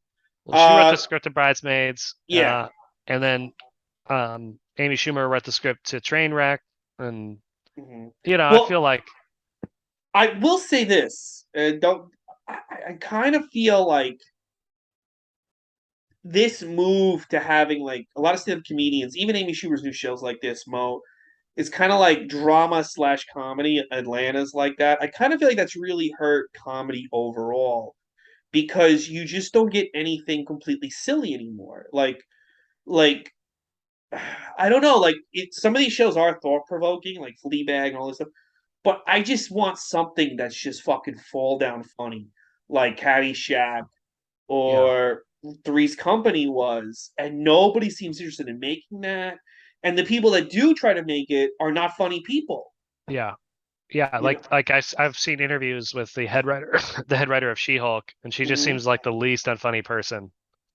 Well, she wrote Uh, the script of Bridesmaids, yeah. and then Amy Schumer wrote the script to Trainwreck, and Mhm. I Well, feel like I will say this. Don't I kind of feel like this move to having like a lot of stand-up comedians, even Amy Schumer's new shows like this, Mo, is kind of like drama slash comedy. Atlanta's like that. I kind of feel like that's really hurt comedy overall because you just don't get anything completely silly anymore. Like I don't know. Like some of these shows are thought provoking, like Fleabag and all this stuff. But I just want something that's just fucking fall down funny, like Caddyshack yeah, or Three's Company was, and nobody seems interested in making that. And the people that do try to make it are not funny people. yeah. Yeah, You know? I've seen interviews with the head writer, the head writer of She-Hulk, and she just Mhm. seems like the least unfunny person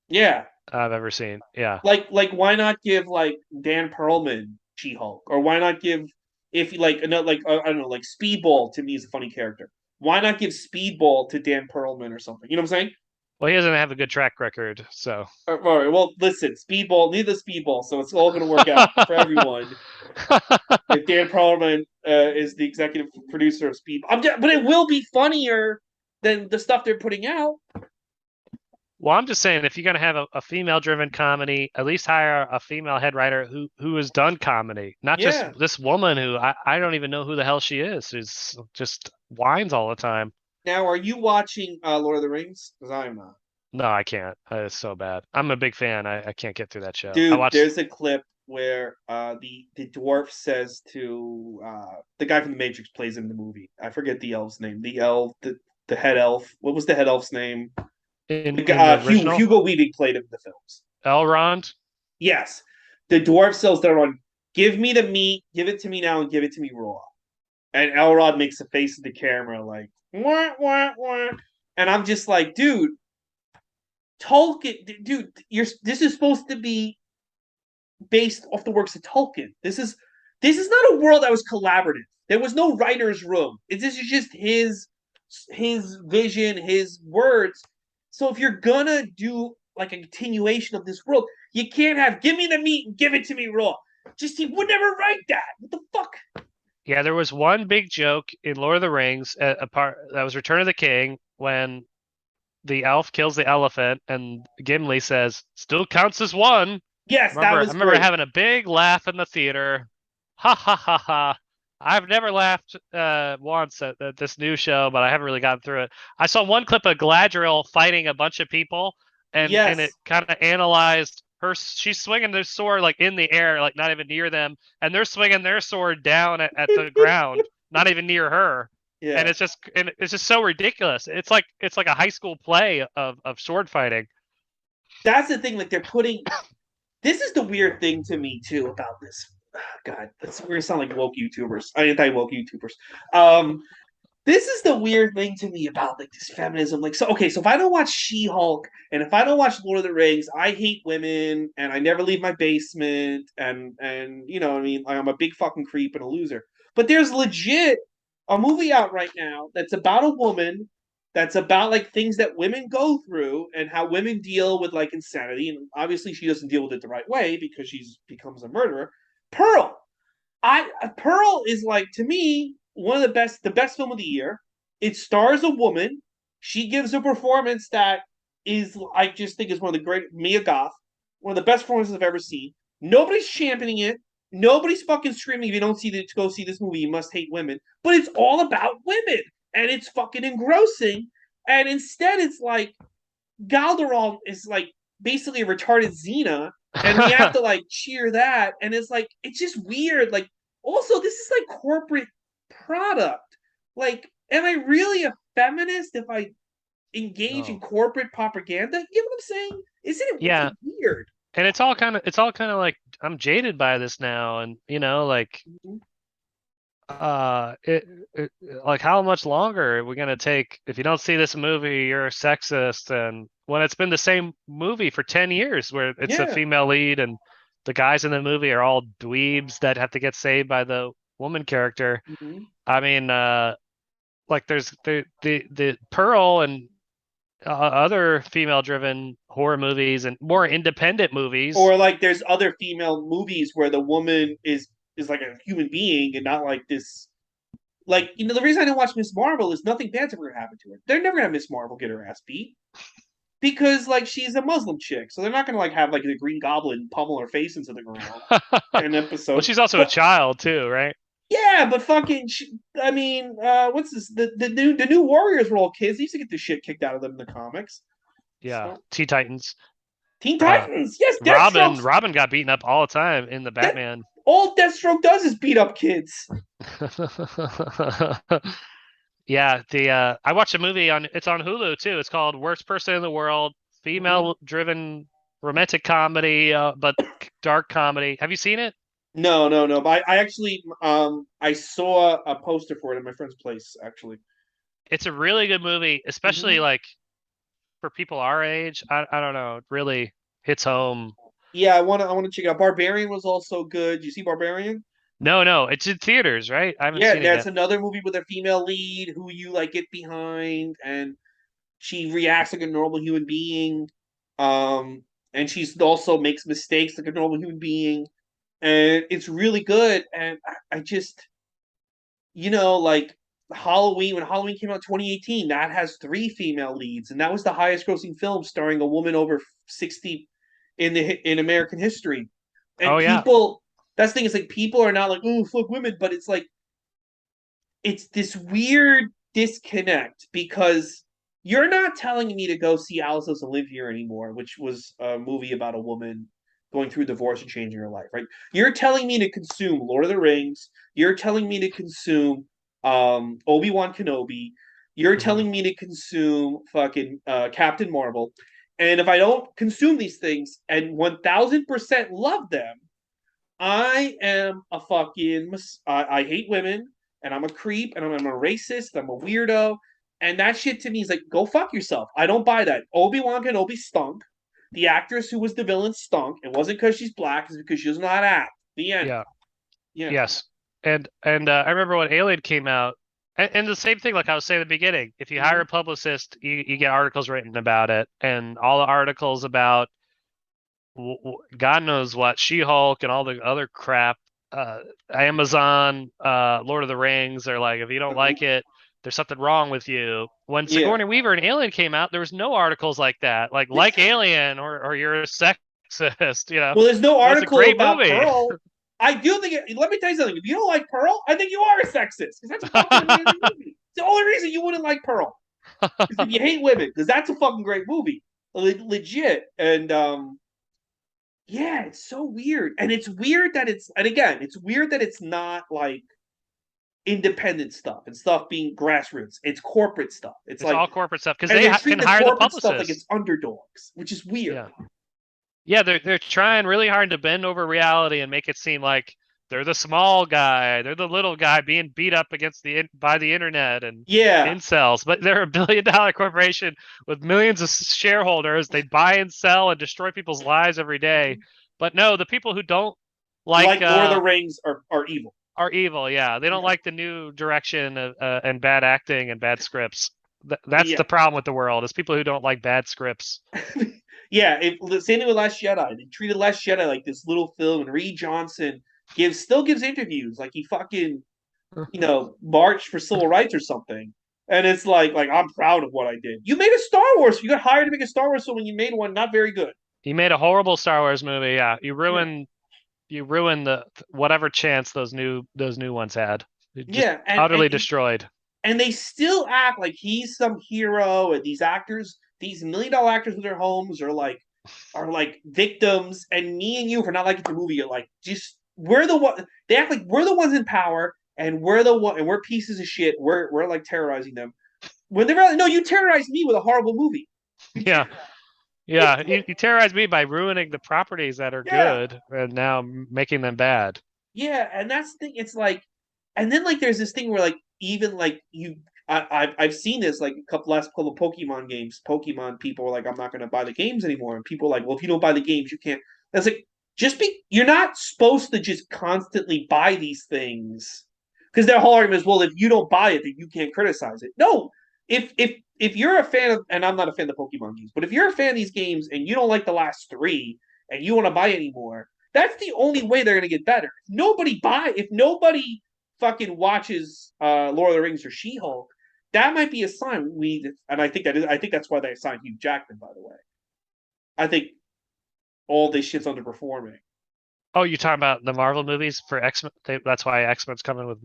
Yeah, I've ever seen. Yeah, like why not give like Dan Perlman She Hulk, or why not give if like I don't know, like Speedball to me is a funny character. Why not give Speedball to Dan Perlman or something? You know what I'm saying? well, he doesn't have a good track record, so. All right. Well, listen, Speedball, neither Speedball, so it's all going to work out for everyone. If Dan Perlman is the executive producer of Speedball, but it will be funnier than the stuff they're putting out. Well, I'm just saying, if you're gonna have a female-driven comedy, at least hire a female head writer who has done comedy, not just Yeah. this woman who I don't even know who the hell she is, who's just whines all the time. Now, are you watching Lord of the Rings? Because I am not. No, I can't. It's so bad. I'm a big fan. I can't get through that show. I Dude, watched there's a clip where the dwarf says to the guy from the Matrix plays in the movie. I forget the elf's name. The head elf. What was the head elf's name? in the original Hugo Weaving played him in the films. Elrond. Yes, the dwarf sells their on. Give me the meat. Give it to me now, and give it to me raw. And Elrod makes a face at the camera like wah wah wah, and I'm just like, dude, Tolkien, dude, this is supposed to be based off the works of Tolkien. This is not a world that was collaborative. There was no writer's room. This is just his vision, his words. So if you're gonna do like a continuation of this world, you can't have give me the meat and give it to me raw. Just he would never write that. What the fuck? Yeah, there was one big joke in Lord of the Rings, a part that was Return of the King, when the elf kills the elephant and Gimli says, "Still counts as one." Yes, that I was remember great. having a big laugh in the theater. Ha ha ha ha. I've never laughed once at this new show, but I haven't really gotten through it. I saw one clip of Galadriel fighting a bunch of people, and it Yes. kind of analyzed her. She's swinging their sword like in the air, like not even near them, and they're swinging their sword down at the ground, not even near her. And Yeah. it's just so ridiculous. It's like a high school play of sword fighting. That's the thing. Like they're putting. This is the weird thing to me too about this. God, we're gonna sound like woke YouTubers, anti woke YouTubers. Um, this is the weird thing to me about like this feminism. Like, so okay, so if I don't watch She-Hulk and if I don't watch Lord of the Rings, I hate women and I never leave my basement and you know what I mean, I'm a big fucking creep and a loser. But there's legit a movie out right now that's about a woman that's about like things that women go through and how women deal with like insanity. And obviously she doesn't deal with it the right way because she's becomes a murderer. Pearl. I Pearl is like to me one of the best film of the year. It stars a woman. She gives a performance that is I just think is one of the great Mia Goth, one of the best performances I've ever seen. Nobody's championing it. Nobody's fucking screaming if you don't see to go see this movie, you must hate women. But it's all about women. And it's fucking engrossing. And instead it's like Galderall is like basically a retarded Xena, and we have to like cheer that, and it's like it's just weird. Like, also, this is like corporate product. Like, am I really a feminist if I engage in No. corporate propaganda? You know what I'm saying? Isn't it Yeah, really weird? and it's all kind of like I'm jaded by this now, and like Mhm. it like how much longer are we gonna take if you don't see this movie, you're a sexist, and when it's been the same movie for 10 years where it's a Yeah. female lead and the guys in the movie are all dweebs that have to get saved by the woman character. Mhm. I mean, like there's the Pearl and other female driven horror movies and more independent movies. Or like, there's other female movies where the woman is like a human being and not like this. Like, you know, the reason I didn't watch Miss Marvel is nothing bad's ever gonna happen to her. They're never gonna have Miss Marvel get her ass beat because like she's a Muslim chick, so they're not gonna like have like the Green Goblin pummel her face into the ground in an Well, episode. she's also a But child too, right? yeah, but fucking, I mean, what's this? The new Warriors were all kids. They used to get the shit kicked out of them in the comics. Yeah, So Teen Titans. Teen Uh, Titans, yes, Robin Deathstroke's Robin got beaten up all the time in the that Batman. all Deathstroke does is beat up kids. Yeah, the I watched a movie on it's on Hulu too. It's called Worst Person in the World, Mhm. female driven romantic comedy, but dark comedy. Have you seen it? No, no, no. But I actually I saw a poster for it at my friend's place actually. It's a really good movie, especially Hmm. like for people our age. I don't know, it really hits home. Yeah, I want to check it out. Barbarian was also good. You see Barbarian? No, no, it's in theaters, right? I haven't Yeah, seen it that's yet. another movie with a female lead who you like get behind, and she reacts like a normal human being. Um, and she's also makes mistakes like a normal human being, and it's really good. And I just, you know, like Halloween when Halloween came out in 2018, that has three female leads, and that was the highest grossing film starring a woman over 60 in American history. Oh And yeah, people, that's the thing is like people are not like, oh fuck women, but it's like it's this weird disconnect because you're not telling me to go see Alice Doesn't Live Here anymore, which was a movie about a woman going through divorce and changing her life, right? You're telling me to consume Lord of the Rings. You're telling me to consume Obi-Wan Kenobi. You're hmm telling me to consume fucking Captain Marvel. And if I don't consume these things and 1000% love them, I am a fucking. I hate women, and I'm a creep, and I'm a racist. I'm a weirdo, and that shit to me is like, go fuck yourself. I don't buy that. Obi-Wan Kenobi stunk. The actress who was the villain stunk. It wasn't because she's black. It's because she doesn't know how to act. The end. yeah, Yeah. yes. And I remember when Alien came out, and the same thing, like I was saying at the beginning. If you hire Mhm. a publicist, you get articles written about it, and all the articles about God knows what, She-Hulk and all the other crap, Amazon, Lord of the Rings. Are like, if you don't like it, there's something wrong with you. When Yeah. Sigourney Weaver and Alien came out, there was no articles like that, like Alien or you're a sexist. Well, there's no Well, it's a article great about movie. Pearl. I do think. Let me tell you something. If you don't like Pearl, I think you are a sexist because that's a fucking amazing movie. It's the only reason you wouldn't like Pearl is if you hate women because that's a fucking great movie, legit. And yeah, it's so weird. And it's weird that and again, it's weird that it's not like independent stuff and stuff being grassroots. It's corporate stuff. It's It's like, all corporate stuff because and they they're can treating the hire the corporate stuff like publicist. it's underdogs, which is weird. Yeah. Yeah, they're trying really hard to bend over reality and make it seem like they're the small guy, they're the little guy being beat up against by the internet and Yeah, incels, but they're a billion-dollar corporation with millions of shareholders. They buy and sell and destroy people's lives every day. But no, the people who don't like like Lord of the Rings are evil. are evil. Yeah, they don't Yeah, like the new direction and bad acting and bad scripts. That's yeah. the problem with the world is people who don't like bad scripts. Yeah, same thing with Last Jedi. They treated Last Jedi like this little film, and Reed Johnson gives interviews like he fucking marched for civil rights or something. And it's like I'm proud of what I did. You made a Star Wars. You got hired to make a Star Wars film, and you made one not very good. You made a horrible Star Wars movie. Yeah, Yeah, you ruined the whatever chance those new ones had. It just yeah, and utterly destroyed. and they still act like he's some hero, and these actors, these $1 million actors with their homes are like victims, and me and you for not liking the movie are like just we're the one. They act like we're the ones in power, and we're the one, and we're pieces of shit. We're like terrorizing them when they're like, no, you terrorized me with a horrible movie. You Yeah, like, yeah. You terrorized me by ruining the properties that are yeah, good and now making them bad. yeah, and that's the thing. It's like, and then like there's this thing where like even like I've seen this like last couple of Pokemon games. Pokemon people are like, I'm not going to buy the games anymore, and people are like, well, if you don't buy the games, you can't. That's like you're not supposed to just constantly buy these things because their whole argument is, well, if you don't buy it, then you can't criticize it. No, if you're a fan of, and I'm not a fan of the Pokemon games, but if you're a fan of these games and you don't like the last three and you want to buy any more, that's the only way they're going to get better. If nobody fucking watches Lord of the Rings or She-Hulk, that might be a sign we need. And I think that's why they assigned Hugh Jackman. By the way, I think all this shit's underperforming. Oh, you talking about the Marvel movies for X Men? That's why X Men's coming with.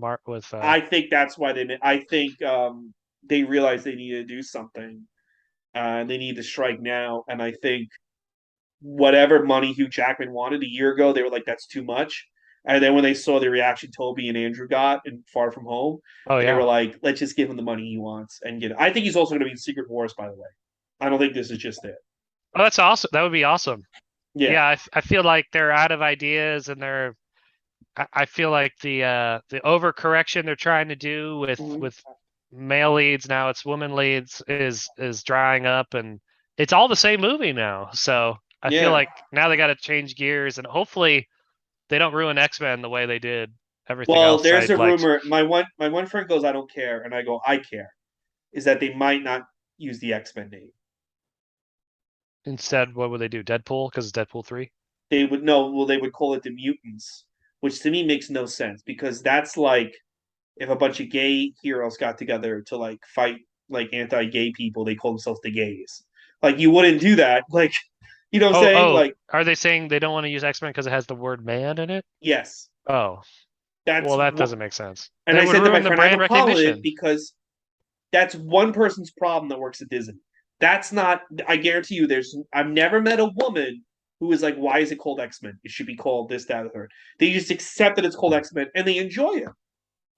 I think that's why they. I think they realized they needed to do something. They need to strike now, and I think whatever money Hugh Jackman wanted a year ago, they were like, "That's too much." And then when they saw the reaction Toby and Andrew got in Far From Home, Oh they were yeah. like, "Let's just give him the money he wants and get it." I think he's also going to be in Secret Wars, by the way. I don't think this is just it. Oh, that's awesome. That would be awesome. Yeah. Yeah, I feel like they're out of ideas and I feel like the overcorrection they're trying to do Mhm. with male leads now it's woman leads is drying up and it's all the same movie now. So I feel Yeah. like now they got to change gears and hopefully they don't ruin X-Men the way they did everything Well, else there's I'd a liked. rumor. My one friend goes, "I don't care," and I go, "I care." Is that they might not use the X-Men name. Instead, what would they do? Deadpool because it's Deadpool 3? They would no. Well, they would call it the Mutants, which to me makes no sense because that's like if a bunch of gay heroes got together to like fight like anti-gay people, they call themselves the gays. Like you wouldn't do that. Like you know what I'm saying? Oh, Like are they saying they don't want to use X-Men because it has the word man in it? yes, Oh, that's well that what. doesn't make sense. And They I would said to my ruin the friend, I have brand a problem with it recognition. because that's one person's problem that works at Disney. That's not. I guarantee you, I've never met a woman who is like, "Why is it called X Men? It should be called this, that, or third." They just accept that it's called X Men and they enjoy it.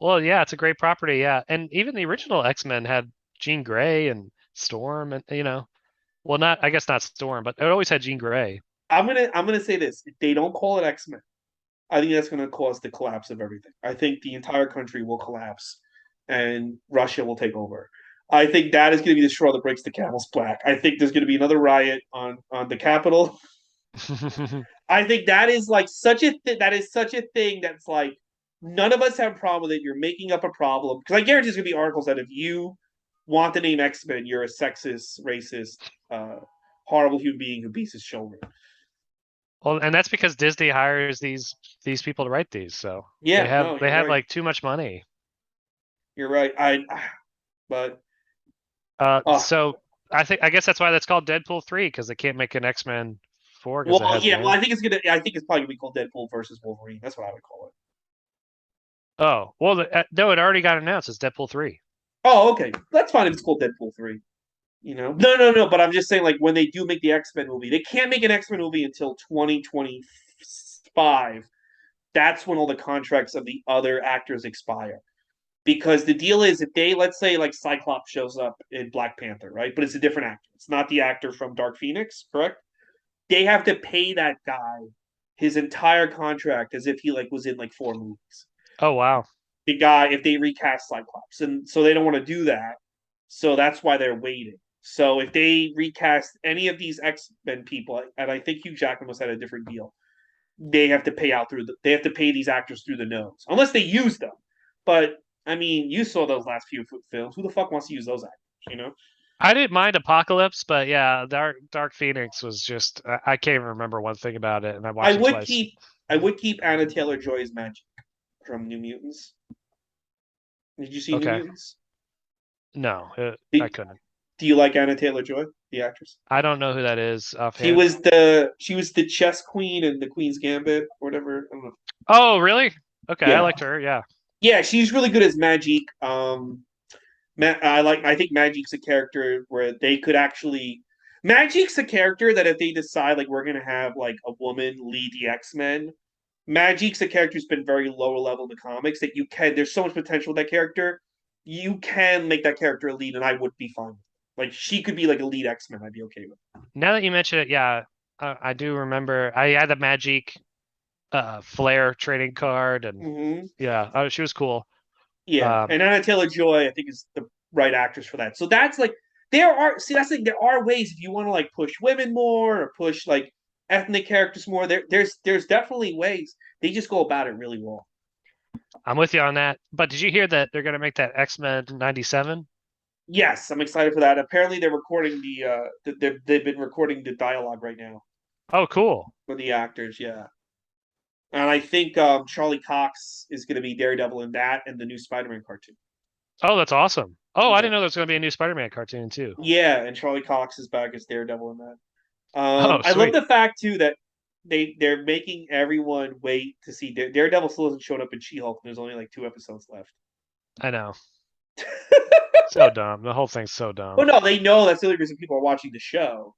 Well, yeah, it's a great property, yeah. And even the original X-Men had Jean Grey and Storm and well not I guess not Storm, but it always had Jean Grey. I'm gonna say this: if they don't call it X Men, I think that's gonna cause the collapse of everything. I think the entire country will collapse, and Russia will take over. I think that is going to be the straw that breaks the camel's back. I think there's going to be another riot on the Capitol. I think that is like that is such a thing that's like none of us have a problem with it. You're making up a problem because I guarantee there's gonna be articles that if you want the name X Men, you're a sexist, racist, uh, horrible human being who beats his children. Well, and that's because Disney hires these people to write these, so Yeah, no, they you're have right. like too much money. You're right. But oh, So I guess that's why that's called Deadpool 3 because they can't make an X-Men 4 because it well, has yeah. Well, man. I think it's probably gonna be called Deadpool versus Wolverine. That's what I would call it. Oh, well, no, it already got announced. It's Deadpool 3. Oh, okay. That's fine if it's called Deadpool 3. No, no, no. But I'm just saying, like, when they do make the X Men movie, they can't make an X Men movie until 2025. That's when all the contracts of the other actors expire. Because the deal is, if they, let's say, like, Cyclops shows up in Black Panther, right? But it's a different actor. It's not the actor from Dark Phoenix, correct? They have to pay that guy his entire contract as if he like was in like 4 movies. Oh wow. The guy, if they recast Cyclops, and so they don't want to do that, so that's why they're waiting. So if they recast any of these X Men people, and I think Hugh Jackman was had a different deal, they have to pay out through they have to pay these actors through the nose unless they use them. But I mean, you saw those last few films. Who the fuck wants to use those actors? You know. I didn't mind Apocalypse, but yeah, Dark Phoenix was just I can't even remember one thing about it, and I I watched it would twice. keep I would keep Anna Taylor Joy's Magic from New Mutants. Did you see New Okay. Mutants? No, I Do, couldn't. do you like Anna Taylor Joy, the actress? I don't know who that is She offhand. was the chess queen in the Queen's Gambit or whatever. I don't know. Oh, really? Okay, I Yeah, liked her. Yeah. yeah, she's really good as Magic. I think Magic's a character where they could actually. Magic's a character that if they decide like we're gonna have like a woman lead the X Men, Magic's a character who's been very lower level in the comics that you can. There's so much potential with that character. You can make that character a lead, and I would be fine. Like she could be like a lead X Men. I'd be okay with. Now that you mention it, yeah, I do remember. I had the Magic Flare trading card, and yeah, she was cool. Yeah, Um, and Anna Taylor Joy, I think, is the right actress for that. So that's like that's like there are ways if you want to like push women more or push like ethnic characters more. There's definitely ways. They just go about it really well. I'm with you on that. But did you hear that they're gonna make that X-Men '97? Yes, I'm excited for that. Apparently, they're recording they've been recording the dialogue right now Oh, cool. for the actors. Yeah, and I think Charlie Cox is going to be Daredevil in that and the new Spider-Man cartoon. Oh, that's awesome. Oh, I Yeah, didn't know there was gonna be a new Spider-Man cartoon too. yeah, and Charlie Cox is back as Daredevil in that. Oh, I love sweet. the fact too that they're making everyone wait to see Daredevil still hasn't shown up in She-Hulk. And there's only like 2 episodes left. I know. So dumb. The whole thing's so dumb. Well, no, they know that's the only reason people are watching the show,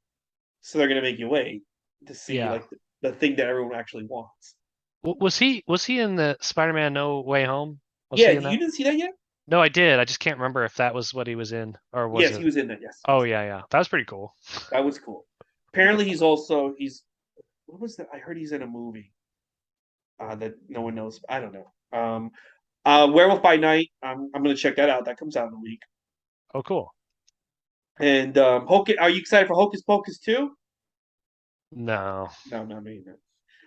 so they're gonna make you wait to see Yeah. like the thing that everyone actually wants. Was he in the Spider-Man No Way Home? Was Yeah, he in you that? didn't see that yet? No, I did. I just can't remember if that was what he was in or was Yes, it? he was in that. Yes, Oh yeah, yeah. That was pretty cool. that was cool. Apparently, he's what was that? I heard he's in a movie that no one knows. I don't know. Werewolf by Night. I'm gonna check that out. That comes out in a week. Oh, cool. And Hocus, are you excited for Hocus Pocus 2? No. No, not me. No.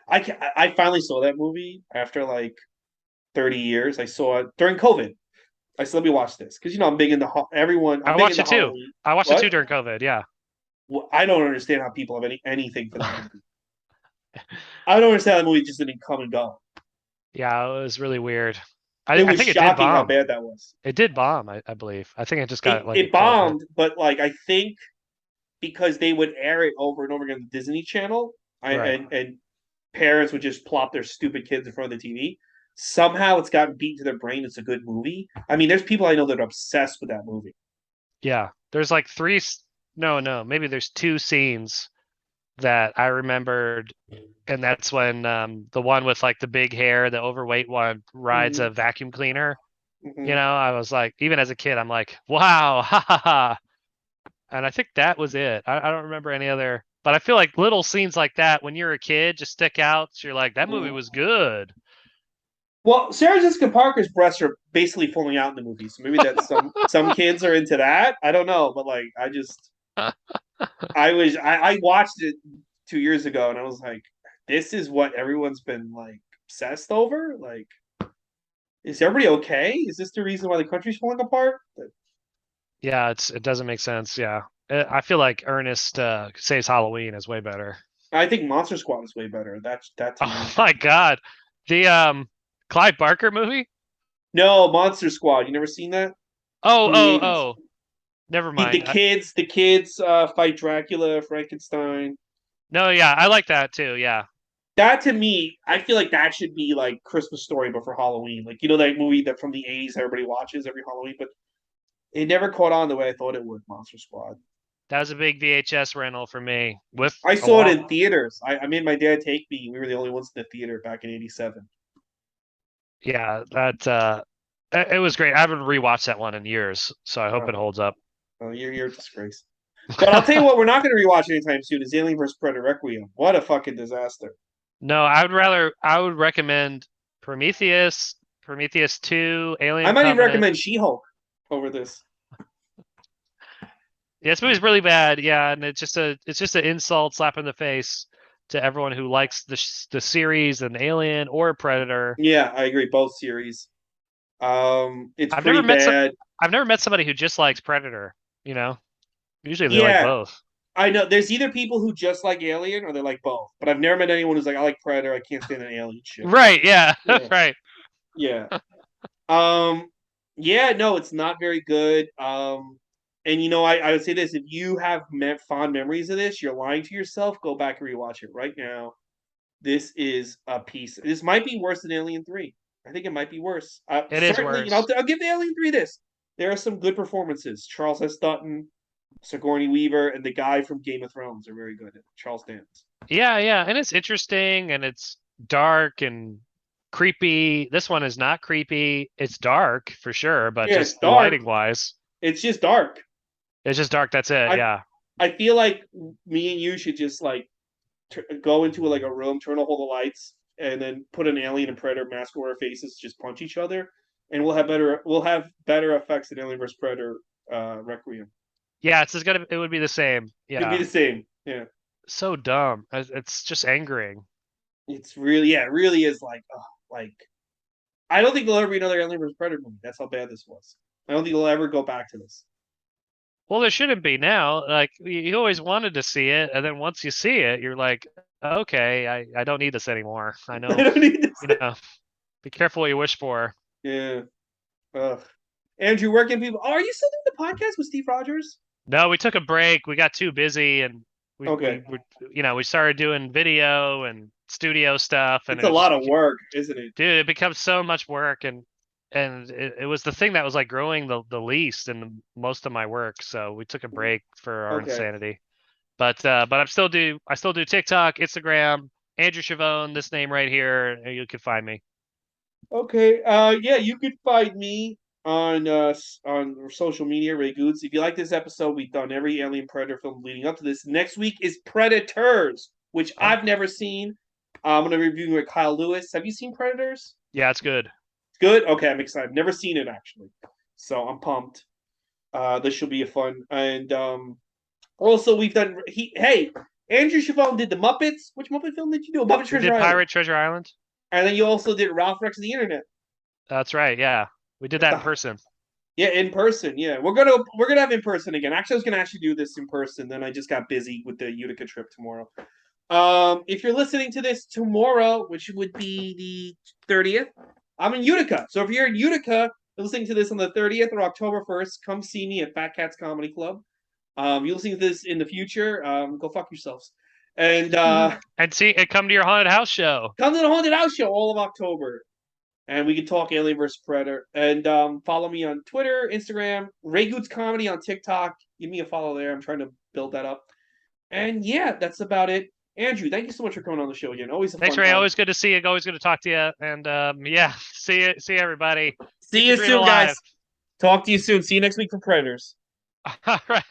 I finally saw that movie after like 30 years. I saw it during COVID. I said, let me watch this because I'm big into everyone. I'm I big watched into it too. Halloween. I watched it too What? during COVID. Yeah. Well, I don't understand how people have anything for that movie. I don't understand how the movie just didn't come and go. Yeah, it was really weird. It I was think it did shocking how bomb. bad that was. It did bomb, I believe. I think it just got It like a it cold hit. bombed, but like I think because they would air it over and over again on the Disney Channel, Right. and parents would just plop their stupid kids in front of the TV. Somehow it's gotten beat to their brain. It's a good movie. I mean, there's people I know that are obsessed with that movie. Yeah. There's like no, maybe there's two scenes that I remembered, and that's when the one with like the big hair, the overweight one rides Mm-hmm. a vacuum cleaner. Mm-hmm. I was like, even as a kid, I'm like, wow, ha ha ha. And I think that was it. I don't remember any other, but I feel like little scenes like that when you're a kid just stick out. So you're like, that movie was good. Well, Sarah Jessica Parker's breasts are basically falling out in the movie, so maybe that some kids are into that. I don't know, but like I watched it 2 years ago and I was like, this is what everyone's been like obsessed over. Like, is everybody okay? Is this the reason why the country's falling apart? Yeah, it doesn't make sense. Yeah. I feel like Ernest Saves Halloween is way better. I think Monster Squad is way better. That to me. Oh my God. The Clive Barker movie? No, Monster Squad. You never seen that Oh, from the oh, 80s? oh. Never The mind. kids, the kids fight Dracula, Frankenstein. No, yeah, I like that too. Yeah. That to me, I feel like that should be like Christmas Story, but for Halloween. Like that movie that from the '80s everybody watches every Halloween, but it never caught on the way I thought it would. Monster Squad. That was a big VHS rental for me with I a saw it long. in theaters. I made my dad take me. We were the only ones in the theater back in '87. Yeah, that it was great. I haven't rewatched that one in years, so I hope it Oh, holds up. oh, you're a disgrace. But I'll tell you what, we're not going to rewatch anytime soon. Is Alien vs Predator Requiem? What a fucking disaster! No, I would recommend Prometheus, Prometheus 2, I Alien might even Covenant. recommend She-Hulk over this. Yeah, this movie's really bad. Yeah, and it's just an insult slap in the face to everyone who likes the series and Alien or Predator. Yeah, I agree. Both series. It's I've pretty never met some bad. I've never met somebody who just likes Predator, you know? Usually they like Yeah, both. I know. There's either people who just like Alien or they like both. But I've never met anyone who's like, I like Predator. I can't stand an alien shit. Right, yeah. Yeah, Right. yeah. Um, yeah. No, it's not very good. And I would say this: if you have fond memories of this, you're lying to yourself. Go back and rewatch it right now. This is a piece. This might be worse than Alien 3. I think it might be worse. It is Certainly, worse. I'll give the Alien 3 this. There are some good performances. Charles S. Dutton, Sigourney Weaver, and the guy from Game of Thrones are very good. Charles Dance. Yeah, yeah, and it's interesting and it's dark and creepy. This one is not creepy. It's dark for sure, but Yeah, it's just dark. lighting wise, It's just dark. it's just dark. That's it. I Yeah. I feel like me and you should just like go into like a room, turn off all the lights, and then put an alien and predator mask over our faces, just punch each other, and we'll have better effects than Alien vs Predator Requiem. Yeah, it's just gonna it would be the same. It'd be Yeah. the same. Yeah. So dumb. It's just angering. It's really, yeah, it really is like, oh, like I don't think there'll ever be another Alien vs Predator movie. That's how bad this was. I don't think they'll ever go back to this. Well, there shouldn't be now. Like you always wanted to see it, and then once you see it, you're like, okay, I don't need this anymore. I I know, don't need this. you know, be careful what you wish for. Yeah. Ugh. Andrew, where can people? Oh, are you still doing the podcast with Steve Rogers? No, we took a break. We got too busy, and Okay. we started doing video and studio stuff, and It's a it just lot of became, work, isn't it? dude, it becomes so much work, and it was the thing that was like growing the least in most of my work. So we took a break for our Okay. insanity. But I still do TikTok, Instagram, Andrew Schivone, this name right here. You can find me. Okay. Yeah, you could find me on social media, Ray Gootz. If you like this episode, we've done every Alien Predator film leading up to this. Next week is Predators, which Oh, I've never seen. I'm gonna review it with Kyle Lewis. Have you seen Predators? yeah, it's good. It's good. Okay, I'm excited. I've never seen it actually, so I'm pumped. This should be a fun. And also we've done. Hey, Andrew Chavone did the Muppets. Which Muppet film did you do? Muppet We Treasure did Island. Pirate Treasure Island. And then you also did Ralph Rex of the Internet. That's right. Yeah, we did At that in the person. Yeah, in person. Yeah, we're gonna have in person again. Actually, I was gonna actually do this in person. Then I just got busy with the Utica trip tomorrow. If you're listening to this tomorrow, which would be the 30th, I'm in Utica. So if you're in Utica, listening to this on the 30th or October 1st, come see me at Fat Cats Comedy Club. You're listening to this in the future, go fuck yourselves. And And come to your haunted house show. come to the Haunted House Show all of October. And we can talk Alien vs. Predator. And follow me on Twitter, Instagram, Ray Gootz Comedy on TikTok. Give me a follow there. I'm trying to build that up. And yeah, that's about it. Andrew, thank you so much for coming on the show again. Always a Thanks, fun Ray. time. Always good to see you. Always good to talk to you. And yeah, see you, everybody. See Keep the you dream soon, alive. guys. Talk to you soon. See you next week for Predators. All right.